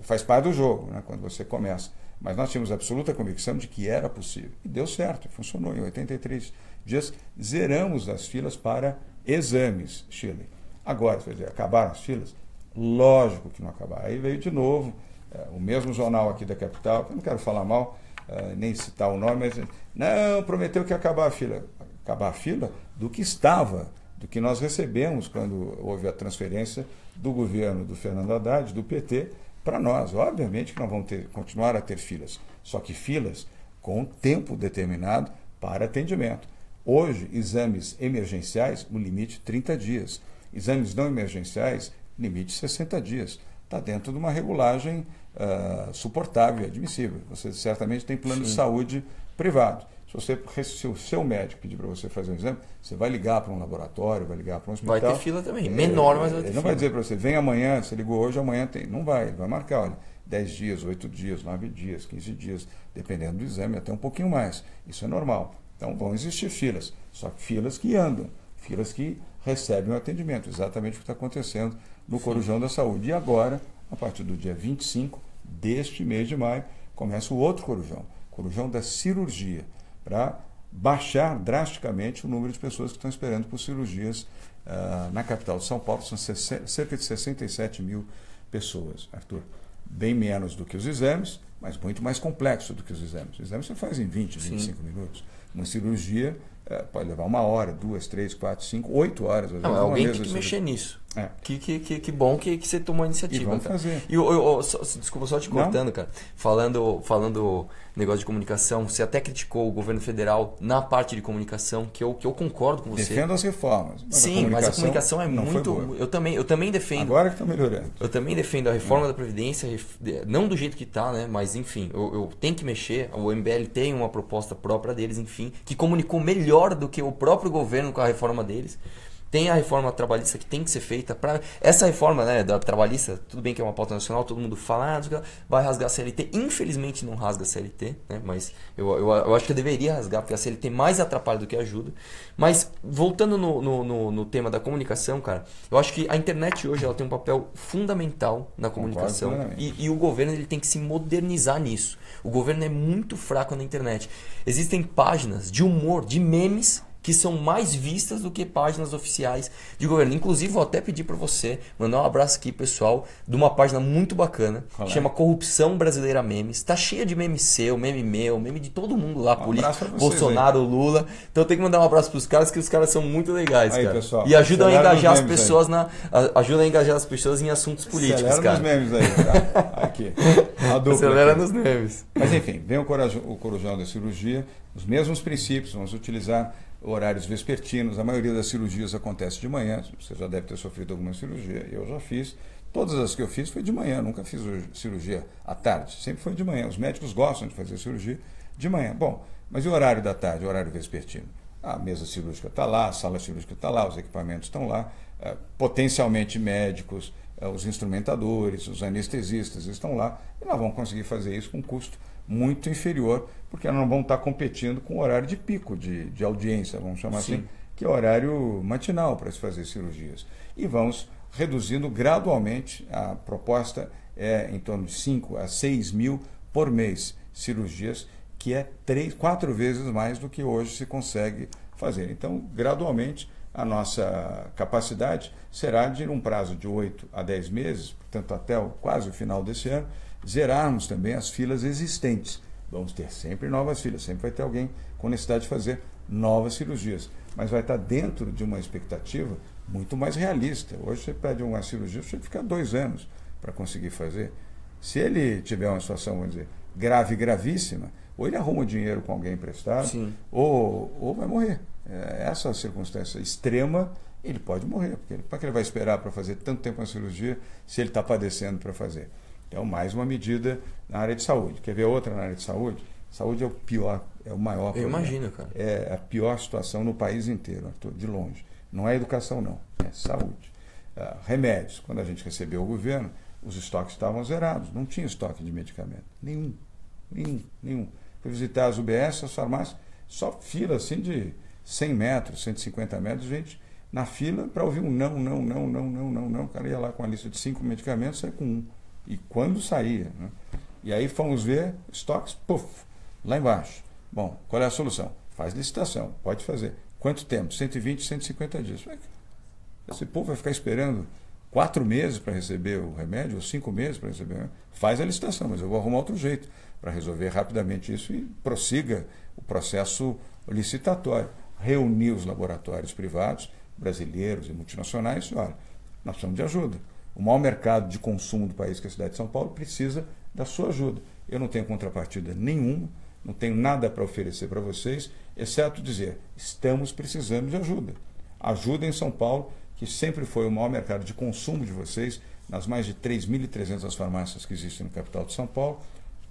Faz parte do jogo, né, quando você começa. Mas nós tínhamos absoluta convicção de que era possível. E deu certo, funcionou. Em 83 dias, zeramos as filas para exames, Shirley. Agora, quer dizer, acabaram as filas? Lógico que não acabaram. Aí veio de novo o mesmo jornal aqui da capital, que eu não quero falar mal, nem citar o nome, mas não, prometeu que ia acabar a fila. Acabar a fila do que estava, do que nós recebemos quando houve a transferência do governo do Fernando Haddad, do PT, para nós. Obviamente que nós vamos continuar a ter filas, só que filas com tempo determinado para atendimento. Hoje, exames emergenciais, o limite 30 dias. Exames não emergenciais, limite 60 dias. Está dentro de uma regulagem suportável e admissível. Você certamente tem plano de saúde privado. Se o seu médico pedir para você fazer um exame, você vai ligar para um laboratório, vai ligar para um hospital. Vai ter fila também, menor, mas vai ter fila. Ele não vai dizer para você, vem amanhã, você ligou hoje, amanhã tem. Não vai, ele vai marcar, olha, 10 dias, 8 dias, 9 dias, 15 dias, dependendo do exame, até um pouquinho mais. Isso é normal. Então vão existir filas, só que filas que andam, filas que recebem o atendimento, exatamente o que está acontecendo no Corujão da Saúde. E agora, a partir do dia 25 deste mês de maio, começa o outro Corujão, Corujão da Cirurgia, para baixar drasticamente o número de pessoas que estão esperando por cirurgias na capital de São Paulo. São cerca de 67 mil pessoas, Arthur. Bem menos do que os exames, mas muito mais complexo do que os exames. Os exames você faz em 20, 25 minutos. Uma cirurgia pode levar 1 hora, 2, 3, 4, 5, 8 horas. Não, alguém tem que mexer nisso. Que bom que você tomou a iniciativa. E vamos fazer. Desculpa, só te cortando, não? Cara. Falando negócio de comunicação, você até criticou o governo federal na parte de comunicação, que eu concordo com você. Defendo as reformas. Sim, mas a comunicação é muito... Eu também defendo. Agora que está melhorando. Eu também defendo a reforma da Previdência, não do jeito que está, né? Mas enfim, eu tenho que mexer. O MBL tem uma proposta própria deles, enfim, que comunicou melhor do que o próprio governo com a reforma deles. Tem a reforma trabalhista que tem que ser feita. Essa reforma, né, da trabalhista, tudo bem que é uma pauta nacional, todo mundo fala, vai rasgar a CLT. Infelizmente não rasga a CLT, né, mas eu acho que deveria rasgar, porque a CLT mais atrapalha do que ajuda. Mas voltando no tema da comunicação, cara, eu acho que a internet hoje ela tem um papel fundamental na comunicação. E o governo ele tem que se modernizar nisso. O governo é muito fraco na internet. Existem páginas de humor, de memes, que são mais vistas do que páginas oficiais de governo. Inclusive, vou até pedir para você mandar um abraço aqui, pessoal, de uma página muito bacana, que chama Corrupção Brasileira Memes. Está cheia de meme seu, meme meu, meme de todo mundo lá, político, Bolsonaro, aí. Lula. Então, eu tenho que mandar um abraço para os caras, que os caras são muito legais, aí, cara. Pessoal, e ajudam a engajar as pessoas ajudam a engajar as pessoas em assuntos políticos, cara. Acelera nos memes aí, cara. Aqui. Acelera nos memes. Mas, enfim, vem o Corujão da Cirurgia, os mesmos princípios, vamos utilizar horários vespertinos. A maioria das cirurgias acontece de manhã. Você já deve ter sofrido alguma cirurgia. Eu já fiz. Todas as que eu fiz foi de manhã. Nunca fiz cirurgia à tarde. Sempre foi de manhã. Os médicos gostam de fazer cirurgia de manhã. Bom, mas e o horário da tarde, o horário vespertino? A mesa cirúrgica está lá, a sala cirúrgica está lá, os equipamentos estão lá, potencialmente médicos, os instrumentadores, os anestesistas estão lá. E nós vamos conseguir fazer isso com um custo muito inferior, porque nós não vamos estar competindo com o horário de pico de audiência, vamos chamar assim, que é o horário matinal para se fazer cirurgias. E vamos reduzindo gradualmente, a proposta é em torno de 5 a 6 mil por mês cirurgias que é 4 vezes mais do que hoje se consegue fazer. Então, gradualmente, a nossa capacidade será de, num prazo de 8 a 10 meses, portanto até quase o final desse ano, zerarmos também as filas existentes. Vamos ter sempre novas filas, sempre vai ter alguém com necessidade de fazer novas cirurgias, mas vai estar dentro de uma expectativa muito mais realista. Hoje você pede uma cirurgia, você fica 2 anos para conseguir fazer. Se ele tiver uma situação, vamos dizer, grave, gravíssima, ou ele arruma dinheiro com alguém emprestado, ou vai morrer. Essa circunstância extrema, ele pode morrer, porque para que ele vai esperar para fazer tanto tempo uma cirurgia se ele está padecendo para fazer? Então, mais uma medida na área de saúde. Quer ver outra na área de saúde? Saúde é o pior, é o maior problema. Eu imagino, cara. É a pior situação no país inteiro, Arthur, de longe. Não é educação, não. É saúde. Remédios. Quando a gente recebeu o governo, os estoques estavam zerados. Não tinha estoque de medicamento. Nenhum. Fui visitar as UBS, as farmácias, só fila assim de 100 metros, 150 metros, gente na fila para ouvir um não. O cara ia lá com a lista de 5 medicamentos, saia com 1. E quando saía, né? E aí fomos ver estoques, lá embaixo. Bom, qual é a solução? Faz licitação, pode fazer. Quanto tempo? 120, 150 dias. Esse povo vai ficar esperando 4 meses para receber o remédio, ou 5 meses para receber o remédio? Faz a licitação, mas eu vou arrumar outro jeito para resolver rapidamente isso e prossiga o processo licitatório. Reunir os laboratórios privados, brasileiros e multinacionais, e olha, nós precisamos de ajuda. O maior mercado de consumo do país, que é a cidade de São Paulo, precisa da sua ajuda. Eu não tenho contrapartida nenhuma, não tenho nada para oferecer para vocês, exceto dizer, estamos precisando de ajuda. Ajuda em São Paulo, que sempre foi o maior mercado de consumo de vocês, nas mais de 3.300 farmácias que existem no capital de São Paulo.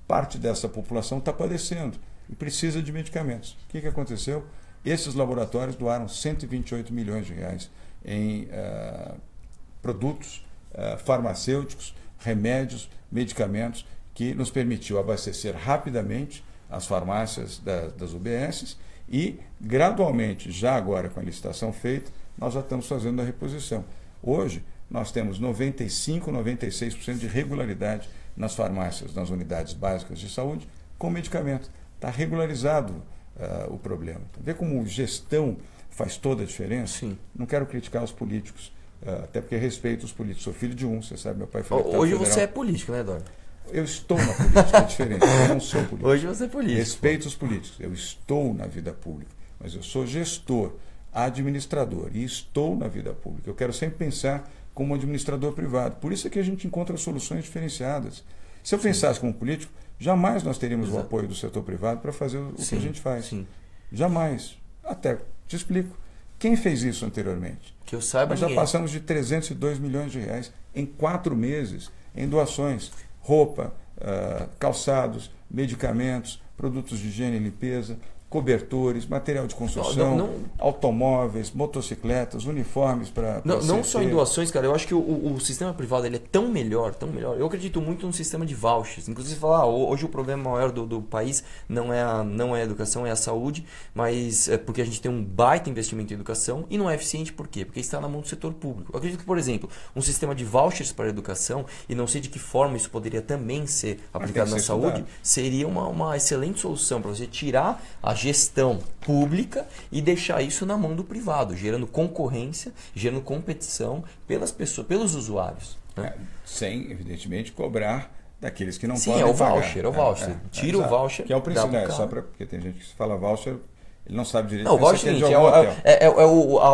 Parte dessa população está padecendo e precisa de medicamentos. O que aconteceu? Esses laboratórios doaram 128 milhões de reais em produtos farmacêuticos, remédios, medicamentos, que nos permitiu abastecer rapidamente as farmácias das UBSs e, gradualmente, já agora com a licitação feita, nós já estamos fazendo a reposição. Hoje, nós temos 95%, 96% de regularidade nas farmácias, nas unidades básicas de saúde, com medicamento. Está regularizado o problema. Vê como gestão faz toda a diferença? Sim. Não quero criticar os políticos, até porque respeito os políticos. Sou filho de um, você sabe, meu pai foi deputado Hoje federal. Você é político, né, Eduardo? Eu estou na política, é diferente. Eu não sou político. Hoje você é político. Respeito os políticos. Eu estou na vida pública, mas eu sou gestor, administrador e estou na vida pública. Eu quero sempre pensar como administrador privado. Por isso é que a gente encontra soluções diferenciadas. Se eu pensasse como político, jamais nós teríamos o apoio do setor privado para fazer o que a gente faz. Sim. Jamais. Até, te explico. Quem fez isso anteriormente? Que eu saiba, Nós já passamos de 302 milhões de reais em 4 meses em doações. Roupa, calçados, medicamentos, produtos de higiene e limpeza, cobertores, material de construção, automóveis, motocicletas, uniformes para... Não só em doações, cara. Eu acho que o sistema privado ele é tão melhor. Eu acredito muito no sistema de vouchers. Inclusive, falar, hoje o problema maior do país não é a educação, é a saúde, mas é porque a gente tem um baita investimento em educação e não é eficiente. Por quê? Porque está na mão do setor público. Eu acredito que, por exemplo, um sistema de vouchers para a educação, e não sei de que forma isso poderia também ser aplicado na saúde, seria uma excelente solução para você tirar a gestão pública e deixar isso na mão do privado, gerando concorrência, gerando competição pelas pessoas, pelos usuários. Né? Sem, evidentemente, cobrar daqueles que não podem pagar. Sim, é o voucher. Tira o voucher. Que é o principal, só porque tem gente que fala voucher, ele não sabe direito. Não, o voucher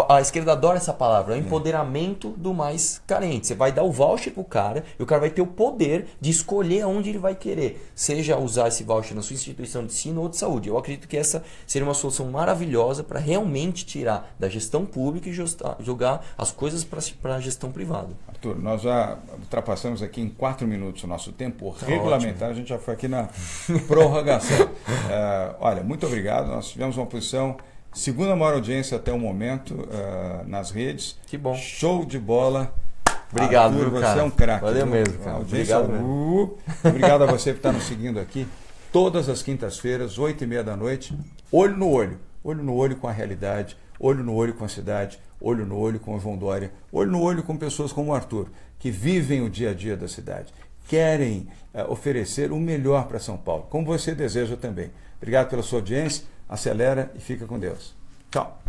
a esquerda adora essa palavra, é o empoderamento do mais carente. Você vai dar o voucher pro cara e o cara vai ter o poder de escolher aonde ele vai querer, seja usar esse voucher na sua instituição de ensino ou de saúde. Eu acredito que essa seria uma solução maravilhosa para realmente tirar da gestão pública e jogar as coisas para a gestão privada. Arthur, nós já ultrapassamos aqui em 4 minutos o nosso tempo regulamentar, a gente já foi aqui na prorrogação. Olha, muito obrigado, nós tivemos uma posição, segunda maior audiência até o momento nas redes. Que bom. Show de bola. Obrigado, Arthur, você cara. É um craque. Valeu mesmo, cara. Obrigado mesmo. Obrigado a você que está nos seguindo aqui. Todas as quintas-feiras, 8h30 da noite, olho no olho. Olho no olho com a realidade, olho no olho com a cidade, olho no olho com o João Dória, olho no olho com pessoas como o Arthur, que vivem o dia a dia da cidade, querem oferecer o melhor para São Paulo, como você deseja também. Obrigado pela sua audiência, acelera e fica com Deus. Tchau.